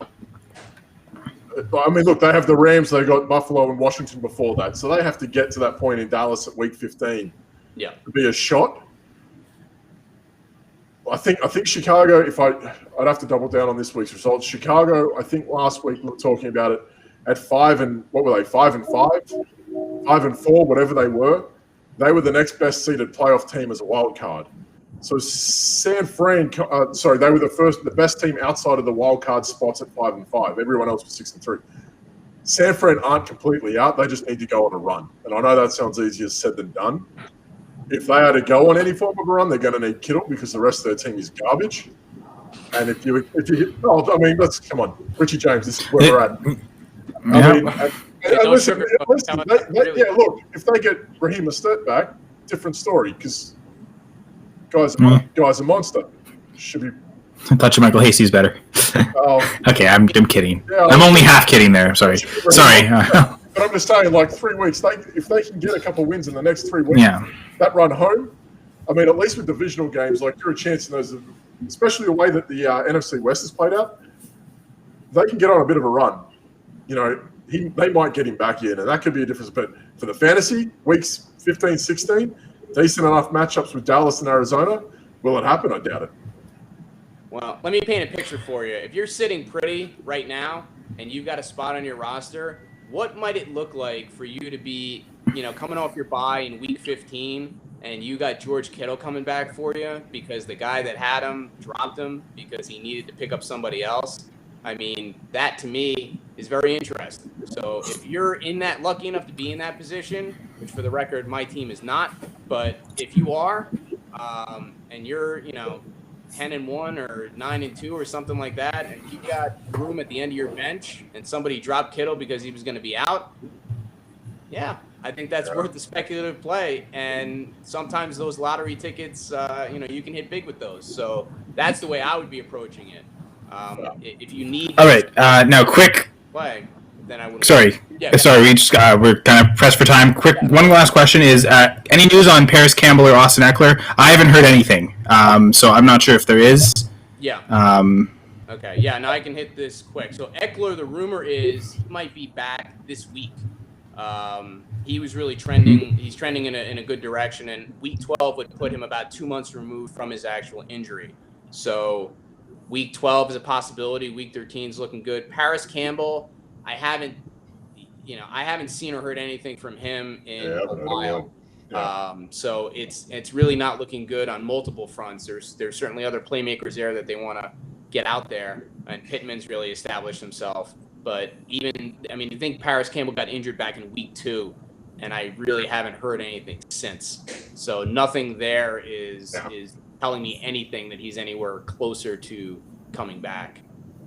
I mean, look, they have the Rams. They got Buffalo and Washington before that, so they have to get to that point in Dallas at week 15 to be a shot. I think Chicago. I'd have to double down on this week's results. Chicago, I think last week we were talking about it at 5 and what were they? 5 and 5, 5 and 4, whatever they were. They were the next best seeded playoff team as a wild card. So San Fran, they were the best team outside of the wild card spots at 5 and 5. Everyone else was 6 and 3. San Fran aren't completely out. They just need to go on a run. And I know that sounds easier said than done. If they had to go on any form of a run, they're going to need Kittle because the rest of their team is garbage. And if you come on, Richie James, this is where we're at. Listen, look, if they get Raheem Mostert back, different story because guy's a monster. Should be. I thought Michael Hasty's better. Okay, I'm kidding. Yeah, I'm only half kidding there. Sorry. But I'm just saying, like 3 weeks, if they can get a couple wins in the next 3 weeks, that run home, I mean, at least with divisional games, like you're a chance in those, especially the way that the NFC West is played out, they can get on a bit of a run. You know, they might get him back in, and that could be a difference. But for the fantasy, weeks 15, 16, decent enough matchups with Dallas and Arizona, will it happen? I doubt it. Well, let me paint a picture for you. If you're sitting pretty right now and you've got a spot on your roster, what might it look like for you to be, coming off your bye in week 15 and you got George Kittle coming back for you because the guy that had him dropped him because he needed to pick up somebody else? I mean, that to me is very interesting. So if you're lucky enough to be in that position, which for the record, my team is not, but if you are, and you're, 10-1 or 9-2 or something like that, and you got room at the end of your bench and somebody dropped Kittle because he was going to be out, I think that's worth the speculative play. And sometimes those lottery tickets, you can hit big with those. So that's the way I would be approaching it. If you need all right, now quick play, then I would. Sorry, we just we're kind of pressed for time. Quick, one last question is: any news on Paris Campbell or Austin Eckler? I haven't heard anything, so I'm not sure if there is. Yeah. Okay. Yeah. Now I can hit this quick. So Eckler, the rumor is he might be back this week. He was really trending. He's trending in a good direction, and week 12 would put him about 2 months removed from his actual injury. So week 12 is a possibility. Week 13 is looking good. Paris Campbell, I haven't seen or heard anything from him in a while. So it's really not looking good on multiple fronts. There's certainly other playmakers there that they want to get out there, and Pittman's really established himself. But you think Paris Campbell got injured back in week 2, and I really haven't heard anything since. So nothing there is telling me anything that he's anywhere closer to coming back.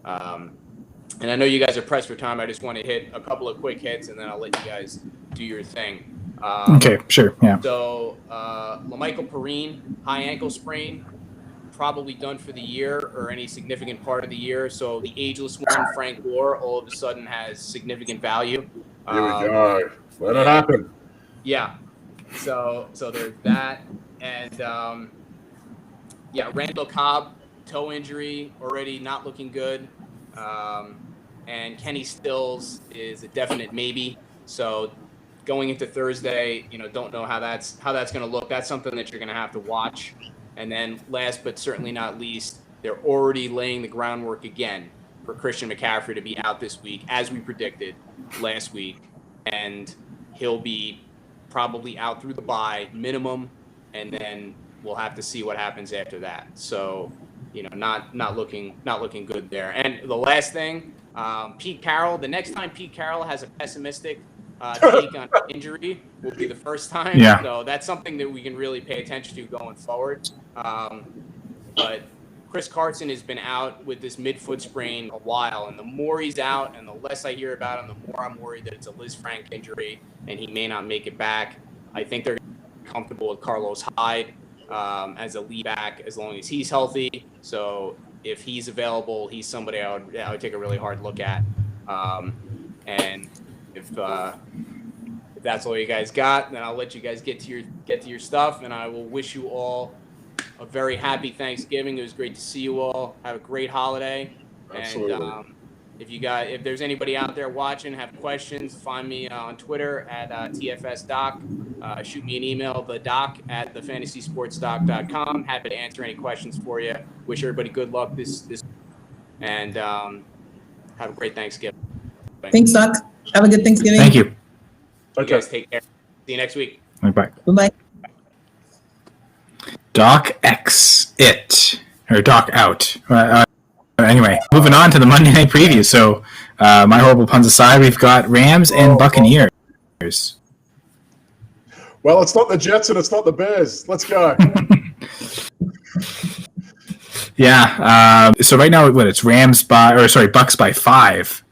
And I know you guys are pressed for time. I just want to hit a couple of quick hits, and then I'll let you guys do your thing. Okay, sure, yeah. So, LaMichael Perrine, high ankle sprain, probably done for the year or any significant part of the year. So the ageless one, Frank Gore, all of a sudden has significant value. Here we go. Let it happen. Yeah. So there's that. And, Randall Cobb, toe injury, already not looking good. And Kenny Stills is a definite maybe. So going into Thursday, don't know how that's going to look. That's something that you're going to have to watch. And then last but certainly not least, they're already laying the groundwork again for Christian McCaffrey to be out this week, as we predicted last week. And he'll be probably out through the bye minimum, and then we'll have to see what happens after that. So, not looking good there. And the last thing, Pete Carroll. The next time Pete Carroll has a pessimistic take on injury will be the first time. Yeah. So that's something that we can really pay attention to going forward. But Chris Carson has been out with this midfoot sprain a while, and the more he's out and the less I hear about him, the more I'm worried that it's a Liz Frank injury and he may not make it back. I think they're comfortable with Carlos Hyde as a lead back as long as he's healthy. So if he's available, he's somebody I would take a really hard look at. And if that's all you guys got, then I'll let you guys get to your stuff, and I will wish you all a very happy Thanksgiving. It was great to see you all. Have a great holiday. Absolutely. And if there's anybody out there watching, have questions, find me on Twitter at TFSDoc. Shoot me an email, thedoc@thefantasysportsdoc.com. Happy to answer any questions for you. Wish everybody good luck this and have a great Thanksgiving. Thanks, Doc. Have a good Thanksgiving. Thank you. You guys take care. See you next week. Bye. Bye-bye. Doc X it or Doc out. Anyway, moving on to the Monday night preview. So, my horrible puns aside, we've got Rams and Buccaneers. Well, it's not the Jets and it's not the Bears. Let's go. Yeah. So right now, it's Bucks by 5.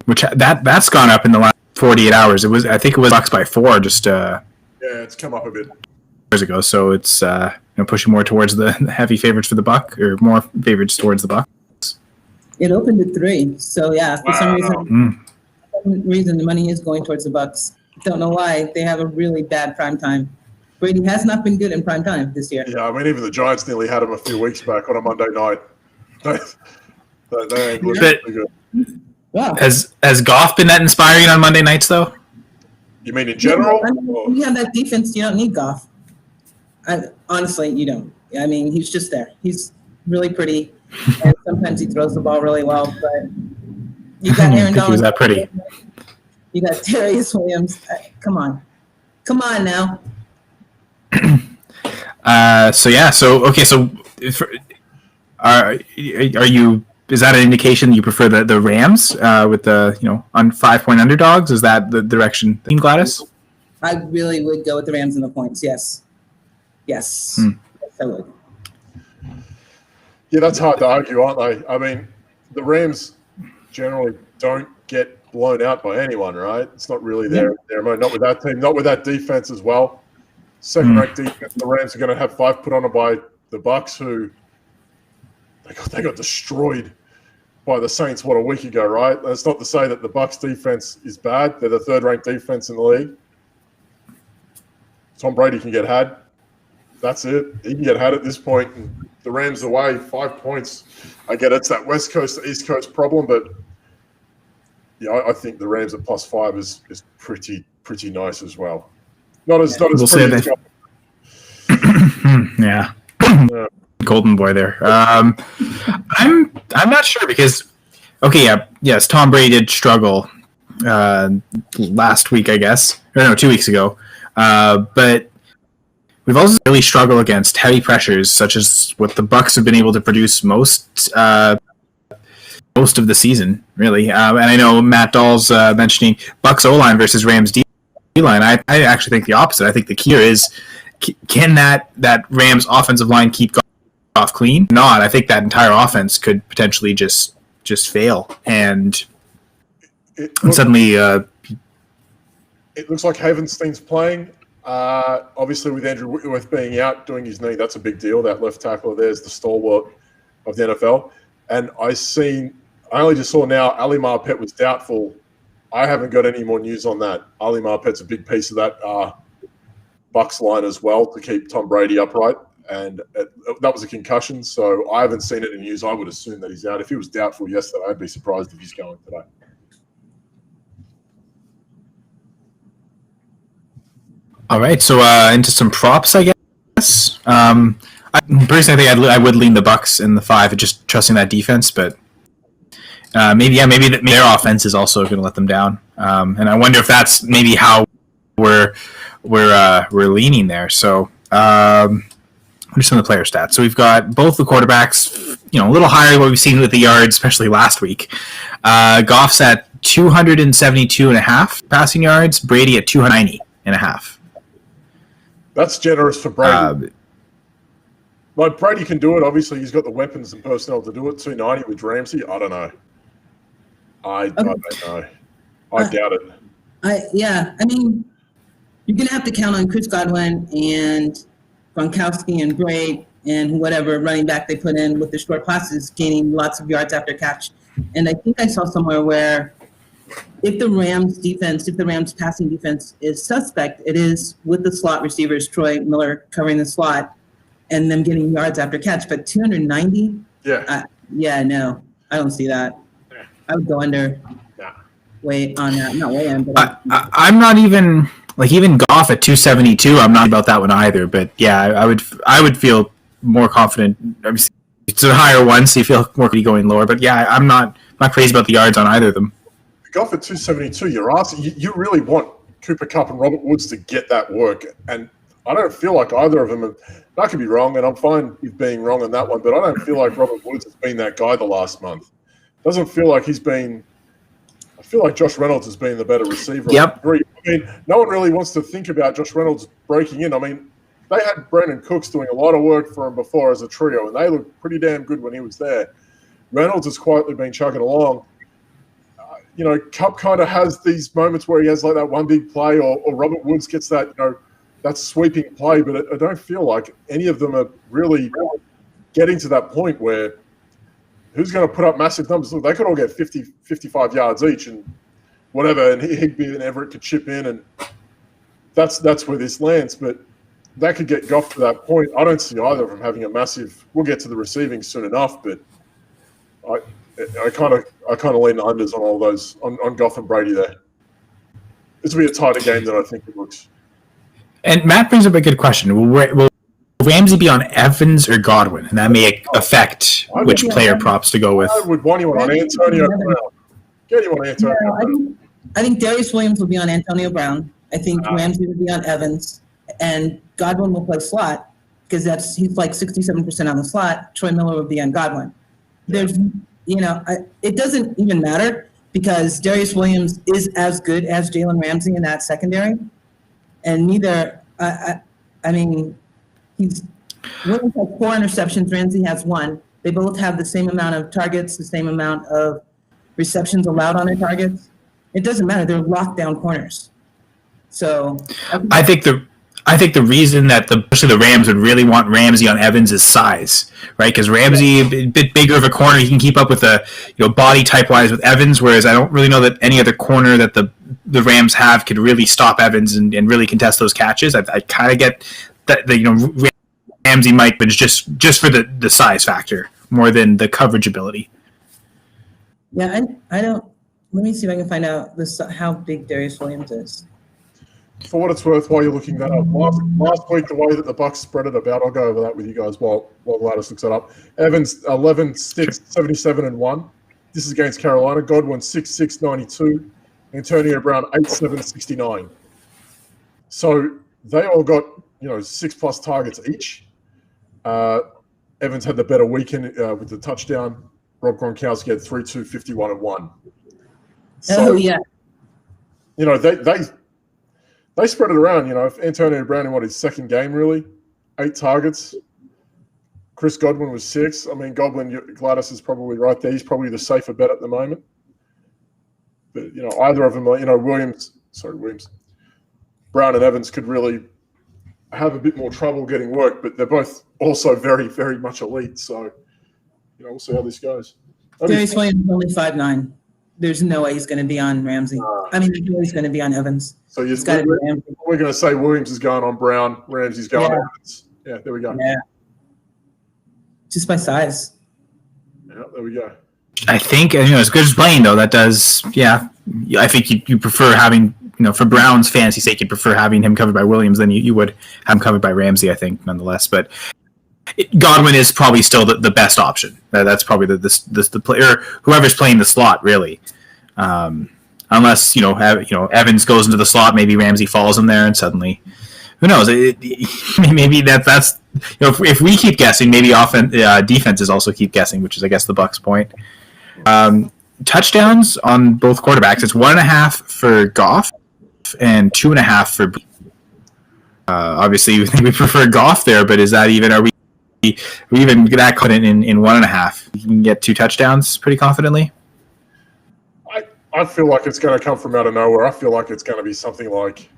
Which that's gone up in the last 48 hours. I think it was Bucks by 4 just Yeah, it's come up a bit. years ago. So it's pushing more towards the heavy favorites for the Buck, or more favorites towards the Bucks. It opened at 3, so yeah. For some reason, the money is going towards the Bucks. Don't know why. They have a really bad prime time. Brady has not been good in prime time this year. Yeah, I mean, even the Giants nearly had him a few weeks back on a Monday night. They ain't looking good. Wow. Has Goff been that inspiring on Monday nights though? You mean in general? When you have that defense, you don't need Goff. Honestly, you don't. I mean, he's just there. He's really pretty, and sometimes he throws the ball really well. But you got Aaron Donald. Was that pretty? You got Darius Williams. Come on now. Are you? Is that an indication that you prefer the Rams with the on 5-point underdogs? Is that the direction, Team Gladys? I really would go with the Rams in the points. Yes. Yes, I would. Yeah, that's hard to argue, aren't they? I mean, the Rams generally don't get blown out by anyone, right? It's not really their mode. Not with that team, not with that defense as well. Second-ranked defense, the Rams are going to have 5 put on them by the Bucks, who they got destroyed by the Saints, a week ago, right? That's not to say that the Bucks defense is bad. They're the 3rd-ranked defense in the league. Tom Brady can get had. That's it. He can get had at this point. And the Rams away, 5 points. I get it's that West Coast to East Coast problem, but yeah, I think the Rams at +5 is pretty nice as well. Not as pretty as yeah. Golden boy there. I'm not sure because yes, Tom Brady did struggle last week, I guess. Or no, 2 weeks ago. But we've also really struggled against heavy pressures, such as what the Bucks have been able to produce most of the season, really. And I know Matt Dahl's mentioning Bucks O-line versus Rams D-line. I actually think the opposite. I think the key here is, can that Rams offensive line keep Goff clean? Not. I think that entire offense could potentially just fail, and suddenly it looks like Havenstein's playing. Obviously, with Andrew Whitworth being out doing his knee, that's a big deal. That left tackle there's the stalwart of the NFL. And I only just saw now Ali Marpet was doubtful. I haven't got any more news on that. Ali Marpet's a big piece of that Bucks line as well to keep Tom Brady upright. And that was a concussion, so I haven't seen it in news. I would assume that he's out. If he was doubtful yesterday, I'd be surprised if he's going today. All right, so into some props, I guess. Personally, I think I would lean the Bucks in the 5, just trusting that defense. But maybe their offense is also going to let them down. And I wonder if that's maybe how we're leaning there. So what are some of the player stats? So we've got both the quarterbacks, a little higher than what we've seen with the yards, especially last week. Goff's at 272.5 passing yards. Brady at 290.5. That's generous for Brady. Like Brady can do it. Obviously, he's got the weapons and personnel to do it. 290 with Ramsey. I don't know. I don't know. I doubt it. I mean, you're gonna have to count on Chris Godwin and Gronkowski and Bray and whatever running back they put in with the short passes, gaining lots of yards after catch. And I think I saw somewhere where if the Rams passing defense is suspect, it is with the slot receivers, Troy Miller covering the slot, and them getting yards after catch. But 290? No, I don't see that. Yeah. I would go under. Way on that, not way in, but I'm not even Goff at 272. I'm not about that one either. But yeah, I would feel more confident. Obviously, it's a higher one, so you feel more going lower. But yeah, I'm not crazy about the yards on either of them. Goff at 272. You're asking. You really want Cooper Kupp and Robert Woods to get that work, and I don't feel like either of them. I could be wrong, and I'm fine with being wrong on that one. But I don't feel like Robert Woods has been that guy the last month. Doesn't feel like he's been. I feel like Josh Reynolds has been the better receiver. Yep. I mean, no one really wants to think about Josh Reynolds breaking in. I mean, they had Brandon Cooks doing a lot of work for him before as a trio, and they looked pretty damn good when he was there. Reynolds has quietly been chugging along. Kupp kind of has these moments where he has like that one big play, or Robert Woods gets that, that sweeping play, but I don't feel like any of them are really getting to that point where who's going to put up massive numbers? Look, they could all get 50, 55 yards each and whatever, and Higbee and Everett could chip in, and that's where this lands. But that could get Goff to that point. I don't see either of them having a massive – we'll get to the receiving soon enough, but I kind of lean unders on all those, on Goff and Brady there. This will be a tighter game than I think it looks. And Matt brings up a good question. Will Ramsey be on Evans or Godwin? And that may affect which player props to go with. I would want anyone on Antonio Brown. Get anyone on Antonio Brown. I think Darius Williams will be on Antonio Brown. I think Ramsey will be on Evans. And Godwin will play slot because he's like 67% on the slot. Troy Miller will be on Godwin. There's, it doesn't even matter because Darius Williams is as good as Jalen Ramsey in that secondary. And neither, Williams has 4 interceptions. Ramsey has 1. They both have the same amount of targets, the same amount of receptions allowed on their targets. It doesn't matter. They're lockdown corners. So I think the reason that especially the Rams would really want Ramsey on Evans is size, right? Because Ramsey a bit bigger of a corner, he can keep up with the body type wise with Evans. Whereas I don't really know that any other corner that the Rams have could really stop Evans and really contest those catches. I kind of get that Ramsey might, but it's just for the size factor more than the coverage ability. Yeah, I don't. Let me see if I can find out how big Darius Williams is. For what it's worth, while you're looking that up, last week, the way that the Bucs spread it about, I'll go over that with you guys while Gladys looks it up. Evans, 11 sticks, 77 and 1. This is against Carolina. Godwin, 6'6", 92. Antonio Brown, 8'7", 69. So they all got 6+ targets each. Evans had the better weekend with the touchdown. Rob Gronkowski had 3-2, 51 and 1. So, yeah. They spread it around. If Antonio Brown in his second game really, 8 targets. Chris Godwin was 6. I mean, Gladys is probably right there. He's probably the safer bet at the moment. But either of them, Williams, Brown and Evans could really have a bit more trouble getting work, but they're both also very, very much elite. So, we'll see how this goes. Darius Williams is only 5'9". There's no way he's going to be on Ramsey. There's no way he's going to be on Evans. So we're going to say Williams is going on Brown, Ramsey's going on Evans. Yeah, there we go. Yeah. Just by size. Yeah, there we go. I think, as good as playing, though, that does, yeah. I think you prefer having, for Brown's fantasy sake, you'd prefer having him covered by Williams than you would have him covered by Ramsey, I think, nonetheless. But Godwin is probably still the best option. That's probably the player, whoever's playing the slot, really. Unless Evans goes into the slot, maybe Ramsey falls in there, and suddenly, who knows? Maybe that's if we keep guessing, maybe defenses also keep guessing, which is I guess the Bucs' point. Touchdowns on both quarterbacks. It's 1.5 for Goff and 2.5 for. Obviously, we think we prefer Goff there, but is that even? Are we even that confident in 1.5. You can get 2 touchdowns pretty confidently. I feel like it's going to come from out of nowhere. I feel like it's going to be something like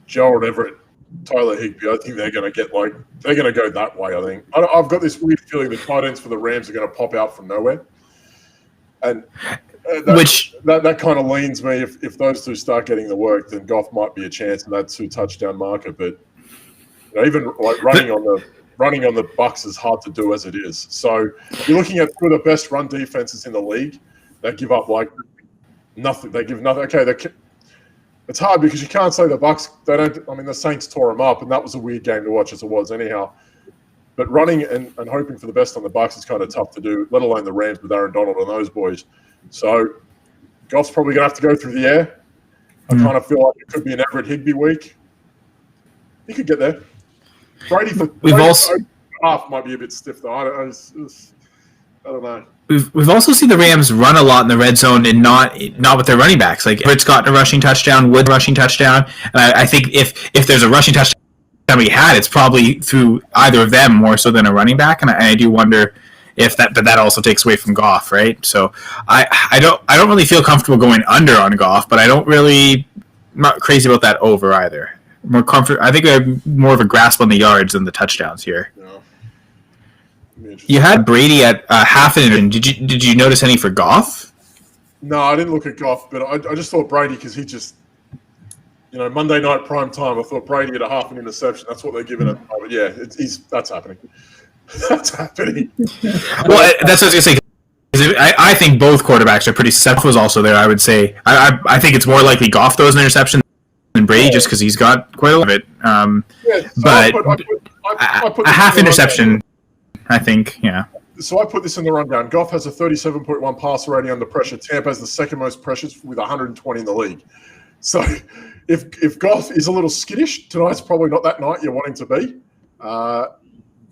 Gerald Everett, Tyler Higbee. I think they're going to go that way. I think I've got this weird feeling the tight ends for the Rams are going to pop out from nowhere, and that kind of leans me. If those two start getting the work, then Goff might be a chance in that 2 touchdown marker. But even like running on the Bucks is hard to do as it is. So you're looking at 2 of the best run defenses in the league. They give up like nothing. They give nothing. Okay, it's hard because you can't say the Bucks. They don't. I mean, the Saints tore them up, and that was a weird game to watch as it was anyhow. But running and hoping for the best on the Bucks is kind of tough to do, let alone the Rams with Aaron Donald and those boys. So Goff's probably going to have to go through the air. I kind of feel like it could be an Everett Higbee week. He could get there. Brady for half might be a bit stiff though. I don't know. We've also seen the Rams run a lot in the red zone and not with their running backs. Like Everett's gotten a rushing touchdown, Wood rushing touchdown, and I think if there's a rushing touchdown we had, it's probably through either of them more so than a running back. And I do wonder if that also takes away from Goff, right? So I don't really feel comfortable going under on Goff, but I'm not crazy about that over either. More comfort. I think I have more of a grasp on the yards than the touchdowns here. Yeah. You had Brady at half an inning. Did you notice any for Goff? No, I didn't look at Goff, but I just thought Brady because he just, Monday night prime time. I thought Brady had a half an interception. That's what they're giving it. But yeah, that's happening. That's happening. Well, that's what I was gonna say. I think both quarterbacks are pretty. Seth was also there. I would say. I think it's more likely Goff throws an interception than Brady just because he's got quite a lot of it. But a half interception. I think, yeah. So I put this in the rundown. Goff has a 37.1 passer rating under pressure. Tampa has the second most pressures with 120 in the league. So if Goff is a little skittish, tonight's probably not that night you're wanting to be.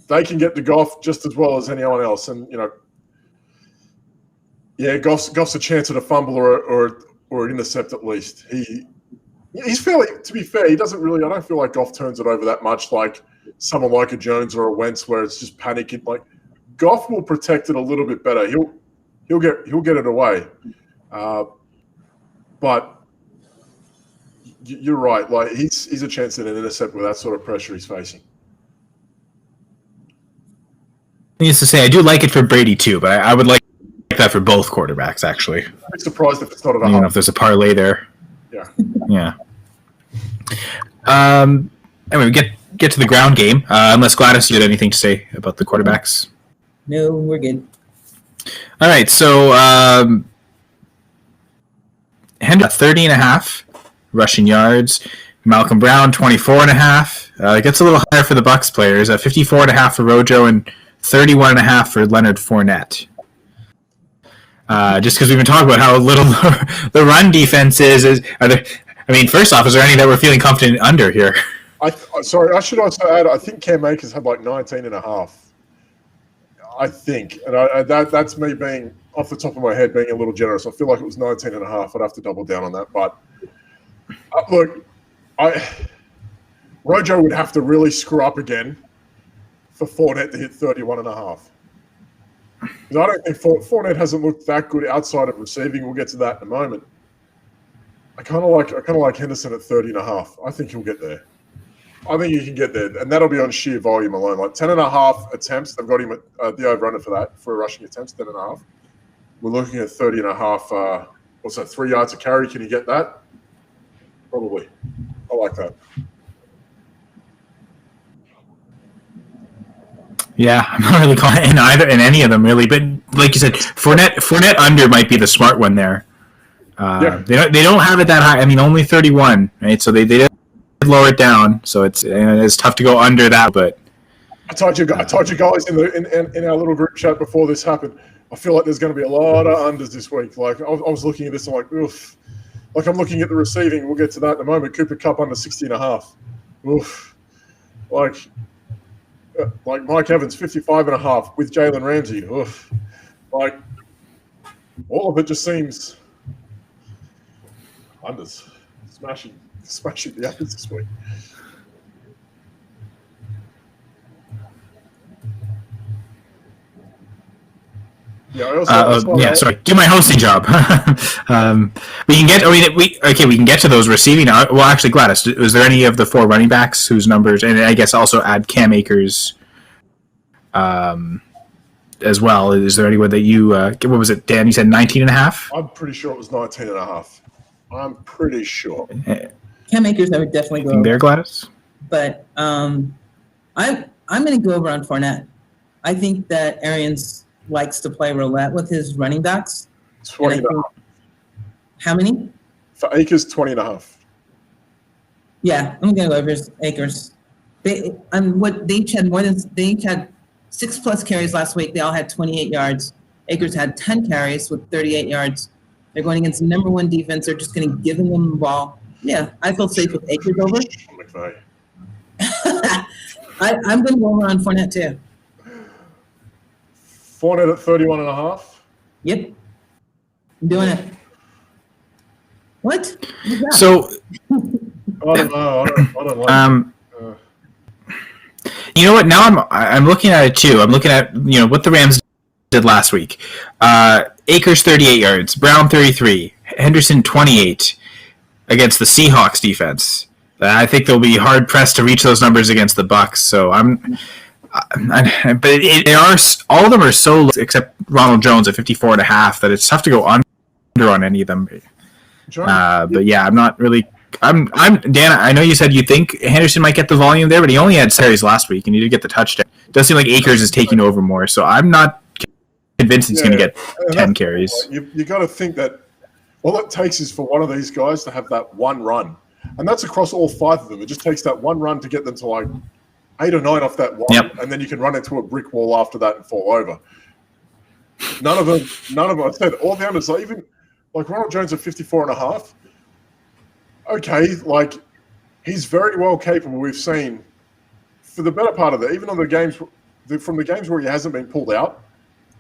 They can get to Goff just as well as anyone else. And, Goff's a chance at a fumble or an intercept at least. He's fairly, to be fair, he doesn't really, I don't feel like Goff turns it over that much like someone like a Jones or a Wentz where it's just panicking. Like Goff will protect it a little bit better. He'll get it away. But you're right. Like he's a chance at an intercept with that sort of pressure he's facing. Needs to say I do like it for Brady too, but I would like that for both quarterbacks actually. I'm surprised if it's not at a if there's a parlay there. Yeah. Anyway, we get to the ground game. Unless Gladys, you had anything to say about the quarterbacks? No, we're good. All right, so Henry 30.5 rushing yards. Malcolm Brown 24.5. Gets a little higher for the Bucs players. 54.5 for Rojo and 31.5 for Leonard Fournette. Just because we've been talking about how little the run defense is. First off, is there any that we're feeling confident under here? Sorry, I should also add, I think Cam Akers had like 19.5. I think. And that's me being, off the top of my head, being a little generous. I feel like it was 19.5. I'd have to double down on that. But, look, Rojo would have to really screw up again for Fournette to hit 31.5. Because I don't think Fournette hasn't looked that good outside of receiving. We'll get to that in a moment. I kind of like Henderson at 30.5. I think he'll get there. I think he can get there, and that'll be on sheer volume alone. Like 10.5 attempts, they've got him at the over-under for that, for rushing attempts, 10.5. We're looking at 30.5. What's that, 3 yards a carry? Can he get that? Probably. I like that. Yeah, I'm not really calling in any of them really, but like you said, Fournette under might be the smart one there. They don't have it that high. Only 31, right? So they did lower it down, so it's tough to go under that. But I told you guys in our little group chat before this happened. I feel like there's going to be a lot of unders this week. Like I was looking at this, I'm like, oof. Like I'm looking at the receiving. We'll get to that in a moment. Cooper Kupp under 60.5. Oof. Like Mike Evans 55.5 with Jalen Ramsey. Oof. Like all of it just seems unders. Smashing the others this week. Yeah, I also sorry. Do my hosting job. We can get. We can get to those receiving. Well, actually, Gladys, was there any of the 4 running backs whose numbers, and I guess also add Cam Akers, as well? Is there anyone that you? What was it, Dan? You said 19.5. I'm pretty sure it was 19.5. I'm pretty sure. Cam Akers, I would definitely go. There, Gladys. But I'm going to go over on Fournette. I think that Arians likes to play roulette with his running backs. 20.5. How many? For Akers, 20.5. Yeah, I'm going to go over Akers. They each had 6+ carries last week. They all had 28 yards. Akers had 10 carries with 38 yards. They're going against the number 1 defense. They're just going to give them the ball. Yeah, I feel safe with Akers over. I'm going to go over on Fournette too. Fournette at 31.5. Yep, I'm doing it. What? So, I don't know. I don't like it. You know what? Now I'm looking at it too. I'm looking at what the Rams did last week. Akers 38 yards, Brown 33, Henderson 28 against the Seahawks defense. I think they'll be hard pressed to reach those numbers against the Bucks. So but all of them are so low, except Ronald Jones at 54.5, that it's tough to go under on any of them. But yeah, I'm not really. I'm Dan. I know you said you think Henderson might get the volume there, but he only had series last week, and he did get the touchdown. It does seem like Akers is taking over more, so I'm not convinced he's going to get 10 carries. You got to think that all it takes is for one of these guys to have that one run, and that's across all 5 of them. It just takes that one run to get them to like 8 or 9 off that one, and then you can run into a brick wall after that and fall over. None of them. I said all the others, like even like Ronald Jones at 54.5. Okay, like he's very well capable. We've seen for the better part of that, even on the games from the games where he hasn't been pulled out,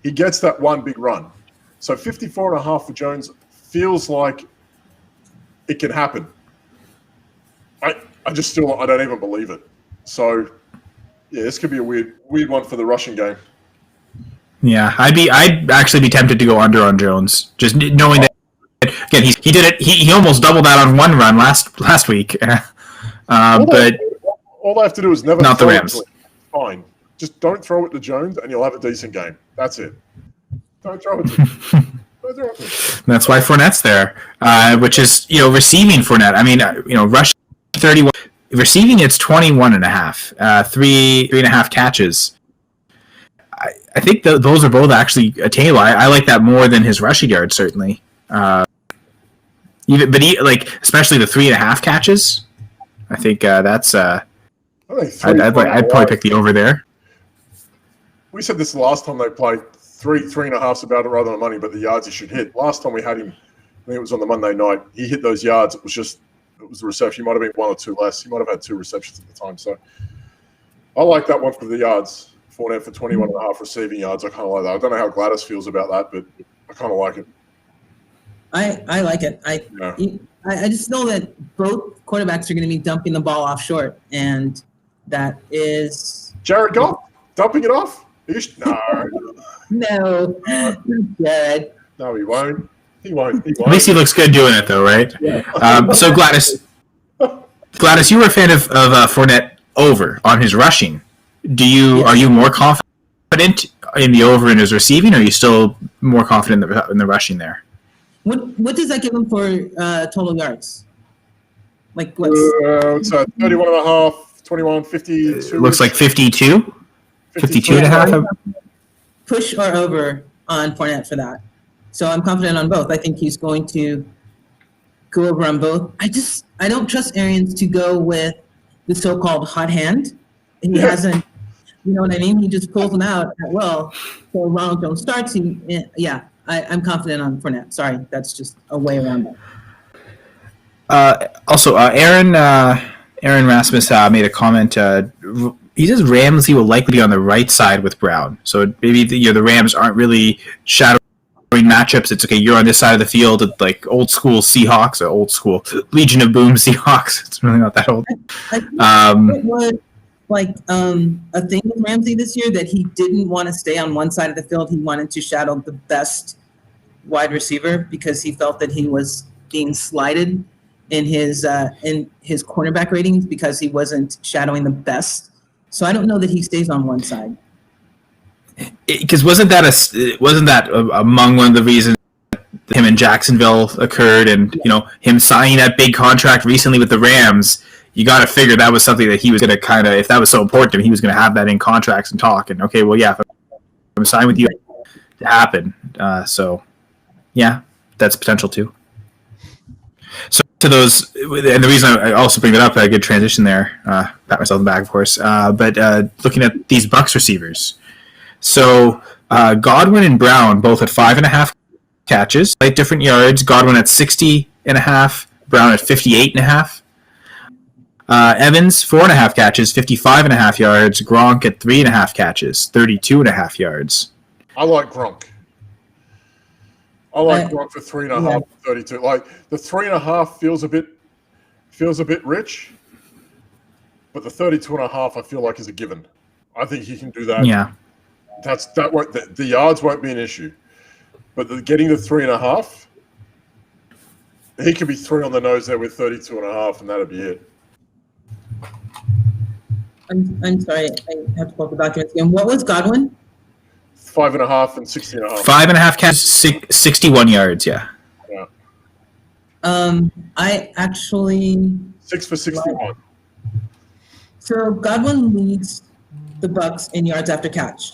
he gets that one big run. So 54.5 for Jones feels like it can happen. I don't even believe it. So yeah, this could be a weird one for the rushing game. Yeah, I'd actually be tempted to go under on Jones, just knowing that again he did it. He almost doubled that on one run last week. But all I have to do is never not the Rams. Fine, just don't throw it to Jones, and you'll have a decent game. That's it. Don't throw it to him. That's why Fournette's there, which is receiving Fournette. I mean, rushing 31, receiving it's 21.5, 3.5 catches. I think those are both actually attainable. I like that more than his rushing yards, certainly. Especially the 3.5 catches. I think that's. I'd probably pick the over there. We said this last time they played 3.5's about it rather than money, but the yards he should hit. Last time we had him, I think it was on the Monday night. He hit those yards. It was the reception. He might have been 1 or 2 less. He might have had 2 receptions at the time. So I like that one for the yards. Fournette for 21.5 receiving yards. I kind of like that. I don't know how Gladys feels about that, but I kind of like it. I like it. I just know that both quarterbacks are going to be dumping the ball off short, and that is Jared Goff dumping it off. No, Jared. No, he won't. He won't. At least he looks good doing it, though, right? Yeah. So Gladys, you were a fan of Fournette over on his rushing. Are you more confident in the over in his receiving, or are you still more confident in the rushing there? What does that give him for total yards? Like what's 31.5, 21, 52. It looks like 52. 52.5. Push or over on Fournette for that. So I'm confident on both. I think he's going to go over on both. I don't trust Arians to go with the so-called hot hand. And he hasn't, you know what I mean? He just pulls them out at will. So Ronald Jones starts. I'm confident on Fournette. Sorry, that's just a way around that. Also, Aaron Rasmus made a comment. He says Ramsey will likely be on the right side with Brown. So maybe the Rams aren't really shadowing matchups. It's okay. You're on this side of the field, like old school Seahawks or old school Legion of Boom Seahawks. It's really not that old. like a thing with Ramsey this year that he didn't want to stay on one side of the field. He wanted to shadow the best wide receiver because he felt that he was being slighted in his cornerback ratings because he wasn't shadowing the best. So I don't know that he stays on one side. Because wasn't that among one of the reasons him in Jacksonville occurred, and him signing that big contract recently with the Rams? You got to figure that was something that he was going to kind of, if that was so important to him, he was going to have that in contracts and talk. And okay, well, yeah, if I'm signing with you to happen. So, yeah, that's potential too. So to those, and the reason I also bring that up, a good transition there. Pat myself in the back, of course. But looking at these Bucs receivers, so Godwin and Brown both at 5.5 catches, like different yards. Godwin at 60.5, Brown at 58.5. Evans, 4.5 catches, 55.5 yards. Gronk at 3.5 catches, 32.5 yards. I like Gronk. I like Gronk for 3.5, 32. Like the 3.5 feels a bit rich, but the 32.5 I feel like is a given. I think he can do that. Yeah, the yards won't be an issue, but getting the 3.5, he could be 3 on the nose there with 32.5, and that'd be it. I'm sorry, I have to pull up the documents again. What was Godwin? 5.5 and 60.5. 5.5 catches, 61 yards. Yeah. I actually 6 for 61. So Godwin leads the Bucs in yards after catch,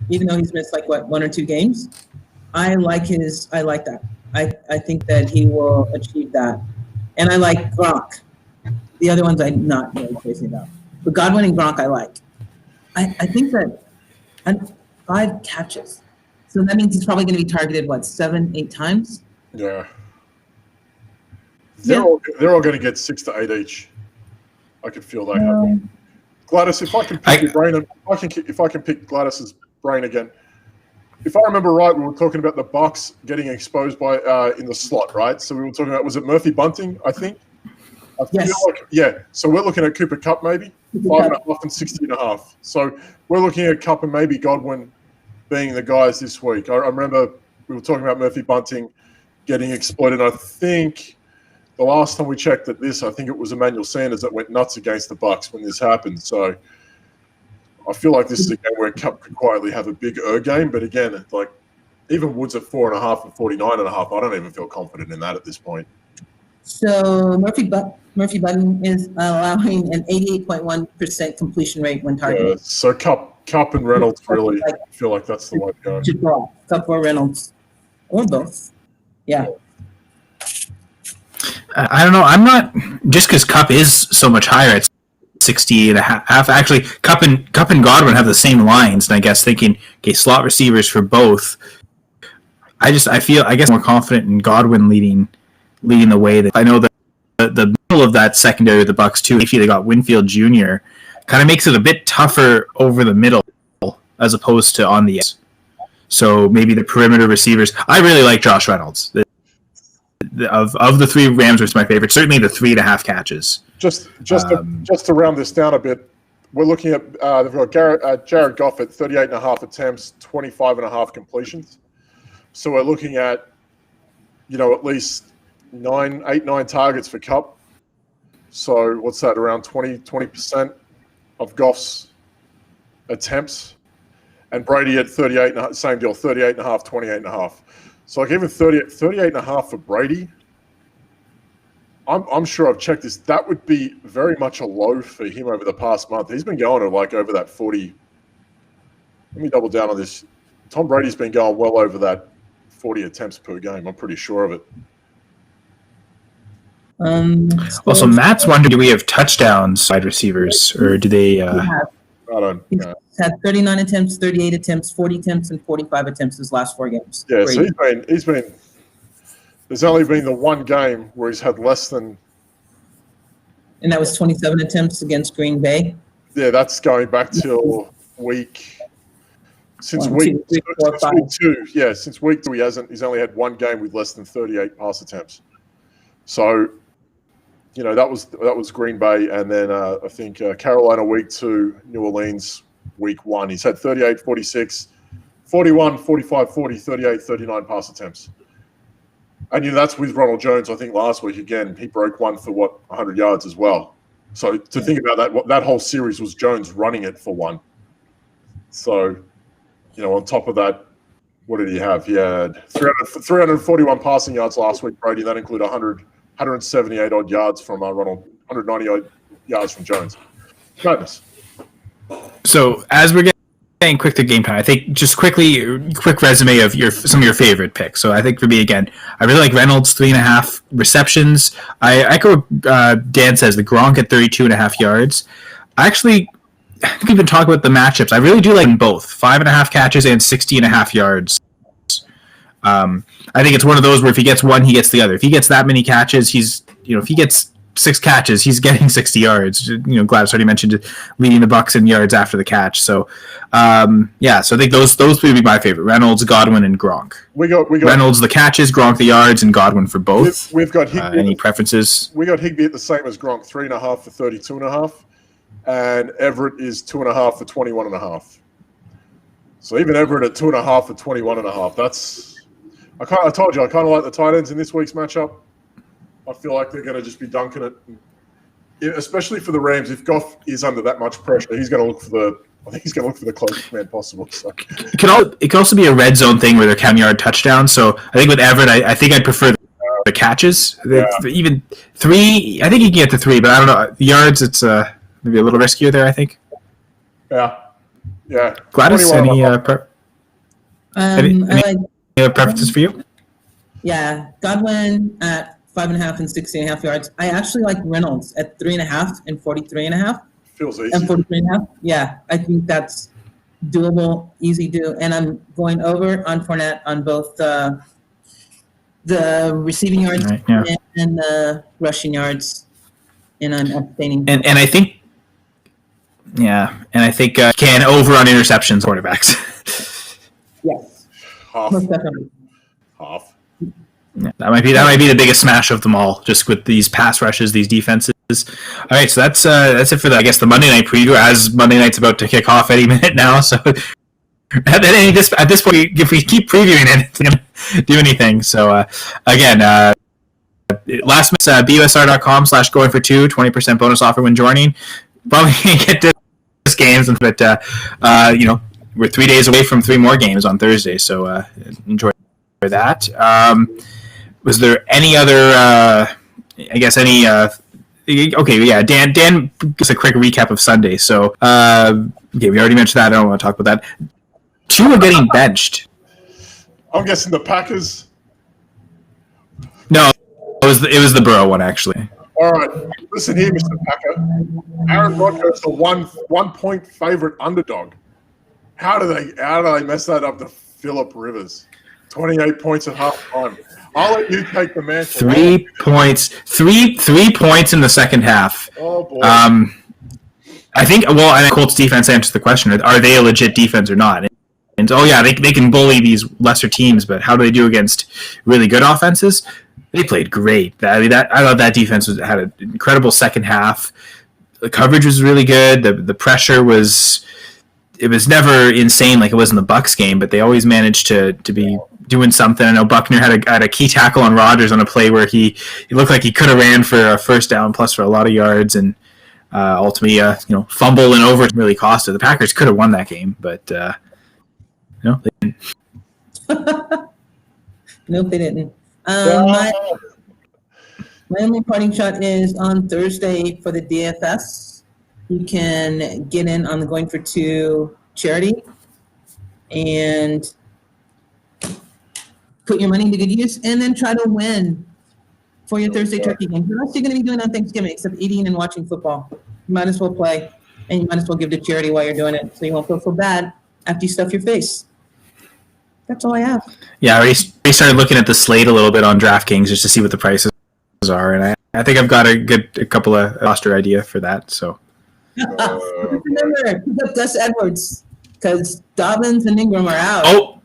even though he's missed 1 or 2 games. I like that. I think that he will achieve that, and I like Gronk. The other ones I'm not really crazy about. But Godwin and Gronk I like. I think that 5 catches. So that means he's probably going to be targeted, 7-8 times? Yeah. They're all going to get 6 to 8 each. I can feel that happening. Gladys, if I can pick your brain, if I can pick Gladys's brain again. If I remember right, we were talking about the Bucs getting exposed by in the slot, right? So we were talking about, was it Murphy Bunting, I think? Yes. So we're looking at Cooper Kupp maybe 5.5 and 60.5. So we're looking at Kupp and maybe Godwin being the guys this week. I remember we were talking about Murphy Bunting getting exploited. I think the last time we checked at this, I think it was Emmanuel Sanders that went nuts against the Bucs when this happened. So I feel like this is a game where Kupp could quietly have a big game. But again, even Woods at 4.5 and 49.5, I don't even feel confident in that at this point. So Murphy Button is allowing an 88.1% completion rate when targeted. Yeah, so Kupp and Reynolds really feel like that's the way to go. Kupp or Reynolds, or both. Yeah. I don't know. I'm not, just because Kupp is so much higher at 60.5. Actually, Kupp and Godwin have the same lines, and I guess thinking, okay, slot receivers for both. I feel more confident in Godwin leading the way. That I know that the middle of that secondary of the Bucs too. If they got Winfield Jr., kind of makes it a bit tougher over the middle as opposed to on the edge. So maybe the perimeter receivers. I really like Josh Reynolds. Of the 3, Rams was my favorite. Certainly the 3.5 catches. Just to round this down a bit, we're looking at they've got Jared Goff at 38.5 attempts, 25.5 completions. So we're looking at at least 9 targets for Kupp. So what's that? Around 20% of Goff's attempts, and Brady at 38. Same deal, 38.5, 28.5. So even 38.5 for Brady. I'm sure I've checked this. That would be very much a low for him over the past month. He's been going to over that 40. Let me double down on this. Tom Brady's been going well over that 40 attempts per game. I'm pretty sure of it. Also, Matt's wondering, do we have touchdowns wide receivers, or do they? I don't. He's had 39 attempts, 38 attempts, 40 attempts, and 45 attempts his last 4 games. Yeah, so he's been. There's only been the one game where he's had less than. And that was 27 attempts against Green Bay. Yeah, that's going back till week. Since week 2. Yeah, since week 2, he's only had one game with less than 38 pass attempts. So that was Green Bay, and then I think Carolina week 2, New Orleans week 1. He's had 38, 46, 41, 45, 40, 38, 39 pass attempts. And that's with Ronald Jones. I think last week again he broke one for 100 yards as well. So to think about that whole series was Jones running it for 1. So, on top of that, what did he have? He had 341 passing yards last week, Brady. That included 178 odd yards from Ronald, 190 odd yards from Jones. Madness. So as we're getting quick to game time, I think just quick resume of some of your favorite picks. So I think for me, again, I really like Reynolds, 3.5 receptions. I echo what Dan says, the Gronk at 32.5 yards. I think we've been talking about the matchups. I really do like them both, 5.5 catches and 60.5 yards. I think it's one of those where if he gets one, he gets the other. If he gets that many catches, if he gets 6 catches, he's getting 60 yards. Gladys already mentioned leading the Bucs in yards after the catch. So, so I think those three would be my favorite: Reynolds, Godwin, and Gronk. We got Reynolds the catches, Gronk the yards, and Godwin for both. We've got Higbee. Any preferences? We got Higbee at the same as Gronk, 3.5 for 32.5, and Everett is 2.5 for 21.5. So even Everett at 2.5 for 21.5. That's. I told you I kind of like the tight ends in this week's matchup. I feel like they're going to just be dunking it, especially for the Rams. If Goff is under that much pressure, he's going to look for the closest man possible. So. It could also be a red zone thing where they're counting yard touchdowns. So I think with Everett, I think I'd prefer the catches. Yeah. Even 3, I think you can get to 3, but I don't know. The yards, it's maybe a little riskier there, I think. Yeah. Gladys, any preferences for you? Yeah, Godwin at 5.5 and 60.5 yards. I actually like Reynolds at 3.5 and 43.5. Feels easy. And 43.5. Yeah, I think that's doable, easy do. And I'm going over on Fournette on both the receiving yards and the rushing yards, and I'm abstaining. And I think, can over on interceptions quarterbacks. Yes. Half. Yeah, that might be the biggest smash of them all, just with these pass rushes, these defenses. All right, so that's it for the Monday night preview. As Monday night's about to kick off any minute now, so at this point, if we keep previewing it, it's gonna do anything. So again, last minute, busr.com/going for 2, 20% bonus offer when joining. Probably can't get to this games, but we're 3 days away from 3 more games on Thursday, so enjoy that. Was there any other? Dan gives a quick recap of Sunday. So we already mentioned that. I don't want to talk about that. 2 are getting benched. I'm guessing the Packers. No, it was the Burrow one actually. All right, listen here, Mr. Packer. Aaron Rodgers is a 1-point favorite underdog. How do they mess that up to Phillip Rivers? 28 points at halftime. I'll let you take the mantle. 3 points. 3 points in the second half. Oh boy. I think. Well, and Colts defense answers the question: are they a legit defense or not? And they can bully these lesser teams, but how do they do against really good offenses? They played great. I thought that defense had an incredible second half. The coverage was really good. The pressure was. It was never insane like it was in the Bucs game, but they always managed to be doing something. I know Buckner had a key tackle on Rodgers on a play where he looked like he could have ran for a first down plus for a lot of yards, and ultimately fumble and over really cost it. The Packers could have won that game, but they didn't. Nope, they didn't. My only parting shot is on Thursday for the DFS. You can get in on the Going for 2 charity and put your money to good use, and then try to win for your Thursday turkey game. What else are you going to be doing on Thanksgiving except eating and watching football? You might as well play, and you might as well give to charity while you're doing it, so you won't feel so bad after you stuff your face. That's all I have. Yeah, I already started looking at the slate a little bit on DraftKings just to see what the prices are, and I think I've got a couple of roster idea for that. So. Remember, pick up Gus Edwards because Dobbins and Ingram are out. Oh,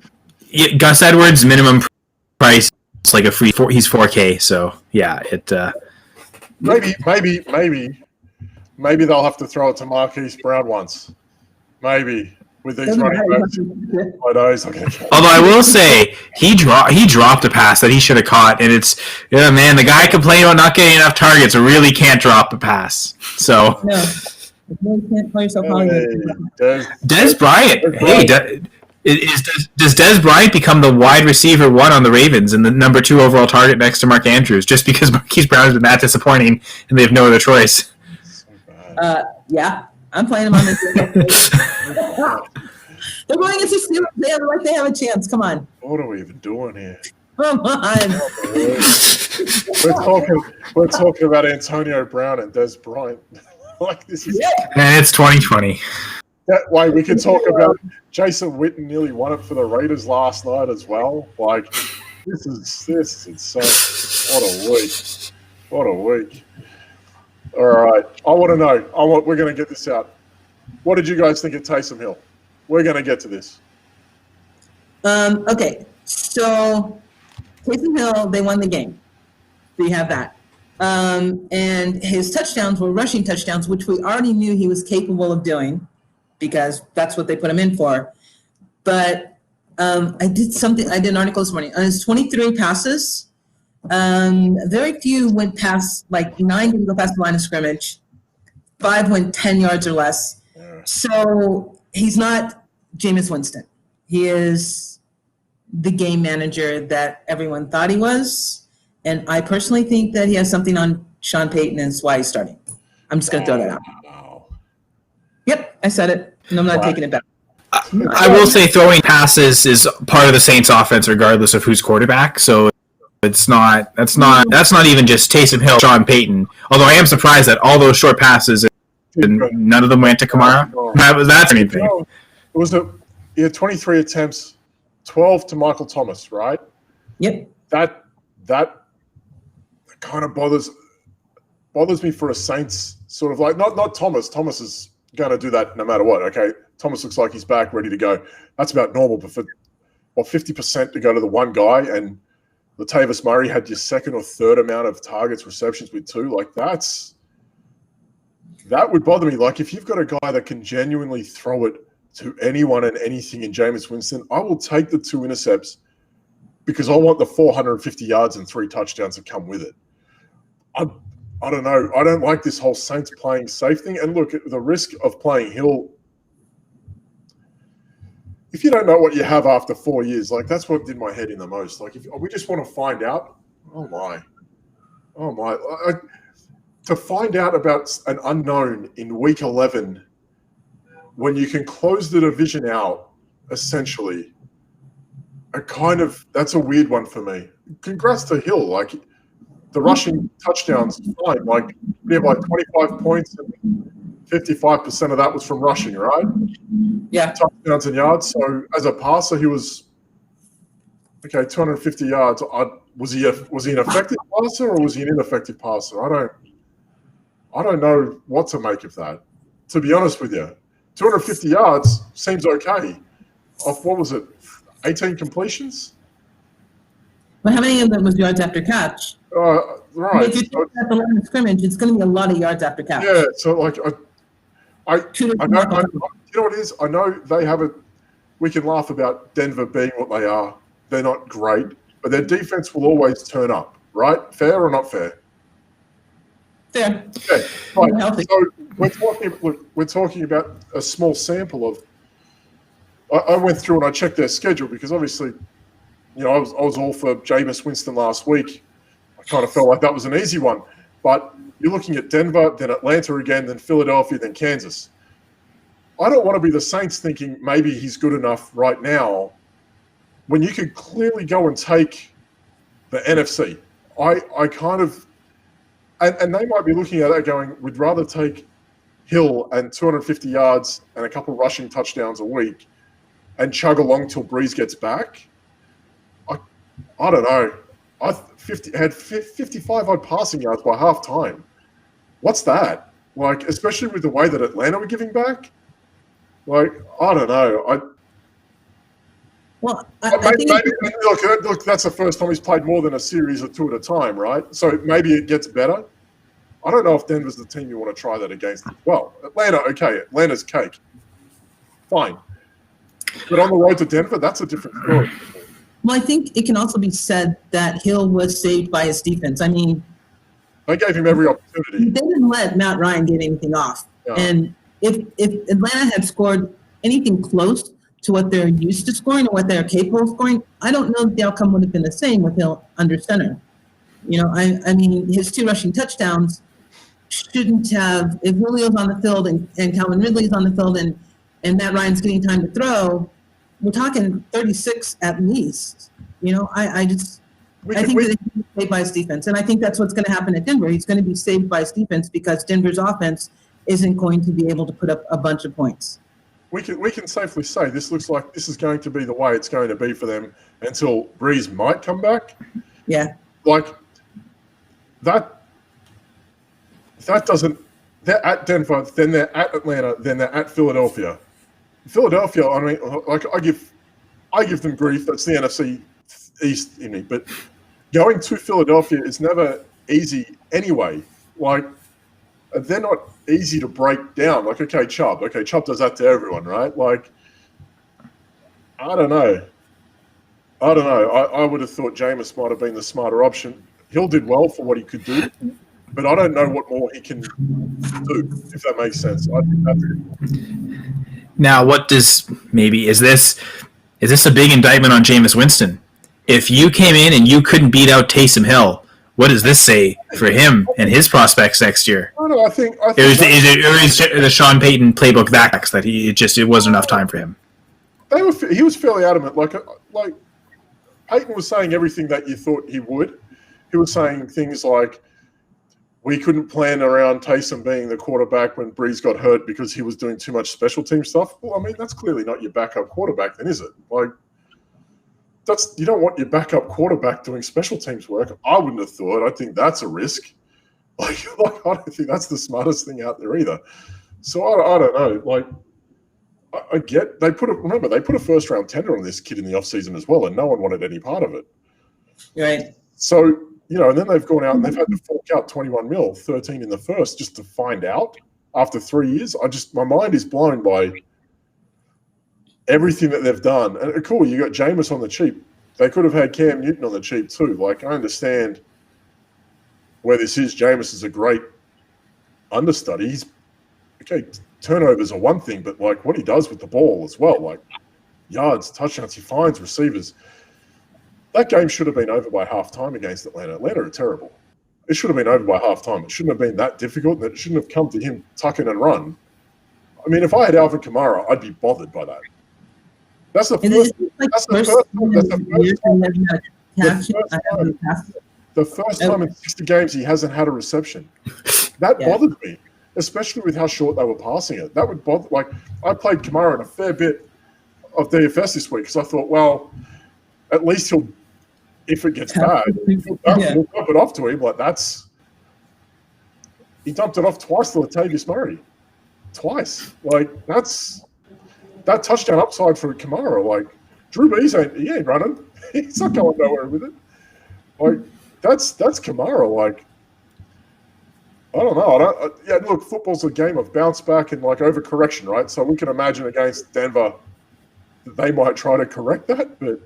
yeah, Gus Edwards minimum price is like a free. He's $4K, so yeah, Maybe they'll have to throw it to Marquise Brown once. Maybe with these running backs. Although I will say he dropped a pass that he should have caught, and it's man, the guy complaining about not getting enough targets really can't drop a pass. So No, you can't call yourself Des Bryant. Hey, does Des Bryant become the wide receiver 1 on the Ravens and the number 2 overall target next to Mark Andrews just because Marquise Brown has been that disappointing and they have no other choice? Yeah, I'm playing him on this. They're going against the Steelers. They have a chance. Come on. What are we even doing here? Come on. We're talking about Antonio Brown and Des Bryant. Like this is. And it's 2020. That way we can talk about Jason Witten nearly won it for the Raiders last night as well. Like this is insane. What a week. All right. I want to know. We're going to get this out. What did you guys think of Taysom Hill? We're going to get to this. Okay. So Taysom Hill, they won the game. So you have that. And his touchdowns were rushing touchdowns, which we already knew he was capable of doing because that's what they put him in for. But I did an article this morning. On his 23 passes, very few went past, 9 didn't go past the line of scrimmage. 5 went 10 yards or less. So he's not Jameis Winston. He is the game manager that everyone thought he was. And I personally think that he has something on Sean Payton, and that's why he's starting. I'm just going to throw that out. Wow. Yep, I said it, and I'm not taking it back. I will say throwing passes is part of the Saints offense regardless of who's quarterback. So that's not even just Taysom Hill, Sean Payton. Although I am surprised that all those short passes and none of them went to Kamara. That's anything. He had 23 attempts, 12 to Michael Thomas, right? Yep. That kind of bothers me for a Saints sort of not Thomas. Thomas is going to do that no matter what. Okay, Thomas looks like he's back, ready to go. That's about normal. But for 50% to go to the one guy, and Latavius Murray had your second or third amount of targets, receptions with 2, that would bother me. Like if you've got a guy that can genuinely throw it to anyone and anything in Jameis Winston, I will take the 2 intercepts because I want the 450 yards and 3 touchdowns that come with it. I don't know. I don't like this whole Saints playing safe thing. And look, the risk of playing Hill, if you don't know what you have after 4 years, that's what did my head in the most. If we just want to find out, oh my. To find out about an unknown in week 11 when you can close the division out, essentially, that's a weird one for me. Congrats to Hill. The rushing touchdowns, fine. We have 25 points and 55% of that was from rushing, right? Yeah. Touchdowns and yards. So as a passer, he was 250 yards. Was he an effective passer or was he an ineffective passer? I don't know what to make of that. To be honest with you, 250 yards seems okay. Off what was it? 18 completions. Well, how many of them was yards after catch? Right. If you take at the line of scrimmage, it's going to be a lot of yards after catch. Yeah. So I know. You know what it is? I know they have it. We can laugh about Denver being what they are. They're not great, but their defense will always turn up. Right? Fair or not fair? Fair. Okay. Right. So we're talking about a small sample of. I went through and I checked their schedule because obviously, I was all for Jameis Winston last week. I kind of felt like that was an easy one. But you're looking at Denver, then Atlanta again, then Philadelphia, then Kansas. I don't want to be the Saints thinking maybe he's good enough right now when you could clearly go and take the NFC. I kind of – and they might be looking at it going, we'd rather take Hill and 250 yards and a couple rushing touchdowns a week and chug along till Breeze gets back. I don't know. I had 55 odd passing yards by half time. What's that? Especially with the way that Atlanta were giving back. I don't know. I think look, that's the first time he's played more than a series or 2 at a time, right? So maybe it gets better. I don't know if Denver's the team you want to try that against as well. Atlanta, okay, Atlanta's cake. Fine. But on the road to Denver, that's a different story. Well, I think it can also be said that Hill was saved by his defense. I mean, they gave him every opportunity. They didn't let Matt Ryan get anything off. Yeah. And if Atlanta had scored anything close to what they're used to scoring or what they're capable of scoring, I don't know if the outcome would have been the same with Hill under center. You know, I mean, his 2 rushing touchdowns shouldn't have, if Julio's on the field and Calvin Ridley's on the field and Matt Ryan's getting time to throw, we're talking 36 at least. You know, I think that he's saved by his defense. And I think that's what's going to happen at Denver. He's going to be saved by his defense because Denver's offense isn't going to be able to put up a bunch of points. We can safely say this looks like this is going to be the way it's going to be for them until Breeze might come back. Yeah. Like, that doesn't – they're at Denver, then they're at Atlanta, then they're at Philadelphia. Philadelphia, I mean, like, I give them grief. That's the NFC East in me. But going to Philadelphia is never easy anyway. Like, they're not easy to break down. Like, okay, Chubb does that to everyone, right? Like, I don't know. I would have thought Jameis might have been the smarter option. Hill did well for what he could do, but I don't know what more he can do, if that makes sense. I think that's it. Now, is this a big indictment on Jameis Winston? If you came in and you couldn't beat out Taysom Hill, what does this say for him and his prospects next year? No, I think is the Sean Payton playbook that it wasn't enough time for him? He was fairly adamant. Like Payton was saying everything that you thought he would. He was saying things like, we couldn't plan around Taysom being the quarterback when Breeze got hurt because he was doing too much special team stuff. Well, I mean, that's clearly not your backup quarterback then, is it? Like, you don't want your backup quarterback doing special teams work. I wouldn't have thought. I think that's a risk. Like I don't think that's the smartest thing out there either. So I don't know. Like, I get they put a first round tender on this kid in the offseason as well, and no one wanted any part of it. Right. So, and then they've gone out and they've had to fork out 21 mil, 13 in the first, just to find out after 3 years. My mind is blown by everything that they've done. And cool, you got Jameis on the cheap. They could have had Cam Newton on the cheap too. Like, I understand where this is. Jameis is a great understudy. Turnovers are one thing, but like what he does with the ball as well, like yards, touchdowns, he finds receivers. That game should have been over by halftime against Atlanta. Atlanta are terrible. It should have been over by halftime. It shouldn't have been that difficult. It shouldn't have come to him tuck in and run. I mean, if I had Alvin Kamara, I'd be bothered by that. That's the first time in 60 games he hasn't had a reception. That bothered me, especially with how short they were passing it. That would bother. Like, I played Kamara in a fair bit of DFS this week because I thought, well, at least if it gets bad, he'll dump it off to him. Like, he dumped it off twice to Latavius Murray. Twice. Like, that touchdown upside for Kamara. Like, Drew Brees ain't running. He's not going nowhere with it. Like, that's Kamara. Like, I don't know. Look, football's a game of bounce back and like overcorrection, right? So we can imagine against Denver that they might try to correct that, but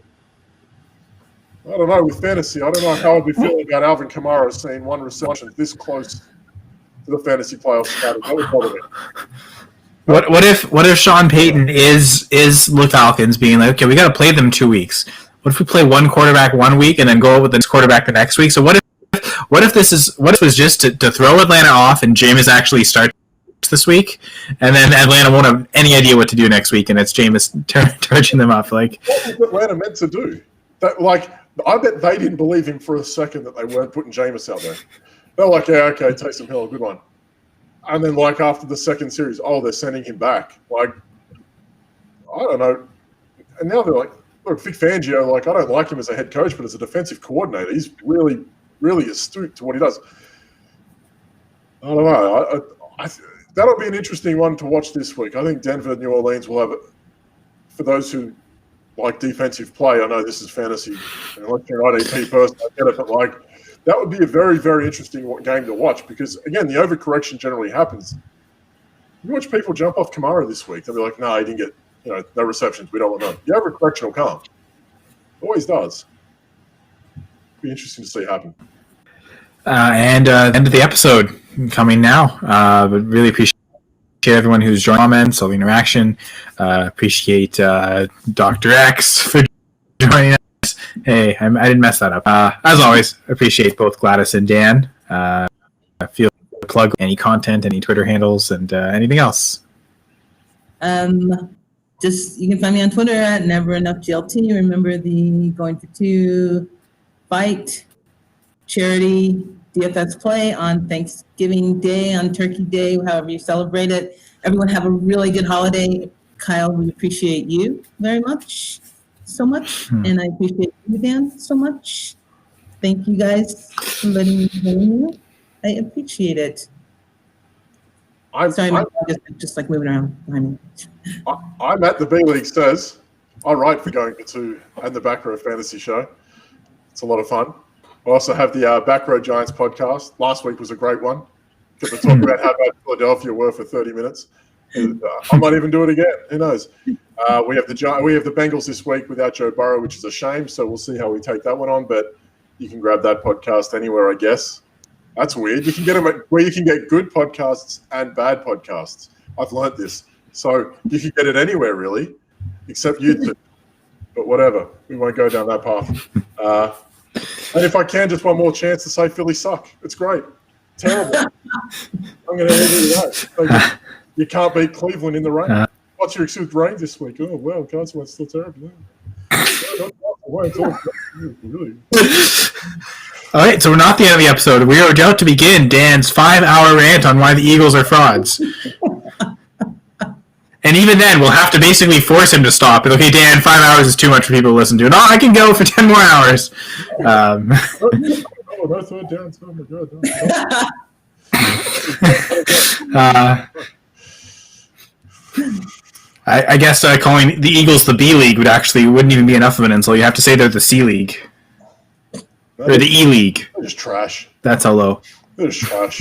I don't know. With fantasy, I don't know how I'd be feeling about Alvin Kamara seeing one reception this close to the fantasy playoff status. That would bother me. What if Sean Payton is the Falcons being like, okay, we got to play them 2 weeks. What if we play one quarterback 1 week and then go with the next quarterback the next week? So what if this was just to throw Atlanta off and Jameis actually starts this week, and then Atlanta won't have any idea what to do next week, and it's Jameis charging them off? Like, what was Atlanta meant to do? I bet they didn't believe him for a second that they weren't putting Jameis out there. They're like, yeah, okay, Taysom Hill, good one. And then, like, after the second series, they're sending him back. Like, I don't know. And now they're like, look, Vic Fangio, like, I don't like him as a head coach, but as a defensive coordinator, he's really, really astute to what he does. I don't know. That'll be an interesting one to watch this week. I think Denver, New Orleans will have it. For those who like defensive play, I know this is fantasy. Unless you're an IDP person, I get it, but like that would be a very, very interesting game to watch because, again, the overcorrection generally happens. You watch people jump off Kamara this week. They'll be like, no, he didn't get, no receptions. We don't want none. The overcorrection will come. Always does. Be interesting to see happen. And end of the episode coming now. But really appreciate everyone who's joined comments, all the interaction. Appreciate Dr. X for joining us. Hey, I didn't mess that up. As always, appreciate both Gladys and Dan. Feel free to plug any content, any Twitter handles, and anything else. Just you can find me on Twitter at NeverEnoughGLT. Remember the Going for Two fight charity DFS play on Thanksgiving Day, on Turkey Day, however you celebrate it. Everyone have a really good holiday. Kyle, we appreciate you very much, so much, and I appreciate you, Dan, so much. Thank you guys for letting me join you. I appreciate it. Sorry, I'm just like moving around behind me. I'm at the B League Says. I write for Going for Two and the Back Row Fantasy Show. It's a lot of fun. I also have the Back Row Giants podcast. Last week was a great one. Get to talk about how bad Philadelphia were for 30 minutes. I might even do it again. Who knows? We have the Bengals this week without Joe Burrow, which is a shame. So we'll see how we take that one on. But you can grab that podcast anywhere, I guess. That's weird. You can get them where you can get good podcasts and bad podcasts. I've learned this. So you can get it anywhere, really, except YouTube. But whatever. We won't go down that path. And if I can, just one more chance to say Philly suck. It's great. Terrible. I'm going to end it with that. You can't beat Cleveland in the rain. What's your excuse with rain this week? Oh, well, God's one's still terrible. Really. All right, so we're not at the end of the episode. We are about to begin Dan's 5-hour rant on why the Eagles are frauds. And even then, we'll have to basically force him to stop. Okay, Dan, 5 hours is too much for people to listen to. No, I can go for 10 more hours. Oh, that's so down. Oh, my God. I guess calling the Eagles the B League wouldn't even be enough of an insult. You have to say they're the C League. Or the E League. They're just trash. That's how low. They're just trash.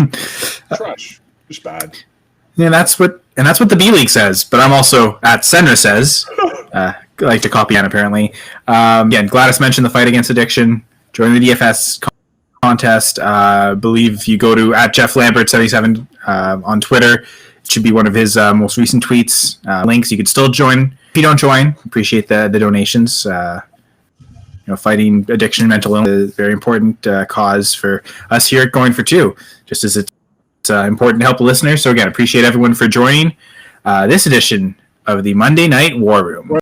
Trash. Just bad. Yeah, that's what the B League says. But I'm also at Senra says. I like to copy on apparently. Again, Gladys mentioned the fight against addiction. Join the DFS contest. Believe if you go to at Jeff Lambert 77 on Twitter, it should be one of his most recent tweets. Links. You can still join. If you don't join, appreciate the donations. Fighting addiction and mental illness is a very important cause for us here at Going for Two, just as it's important to help listeners. So again, appreciate everyone for joining this edition of the Monday Night War Room.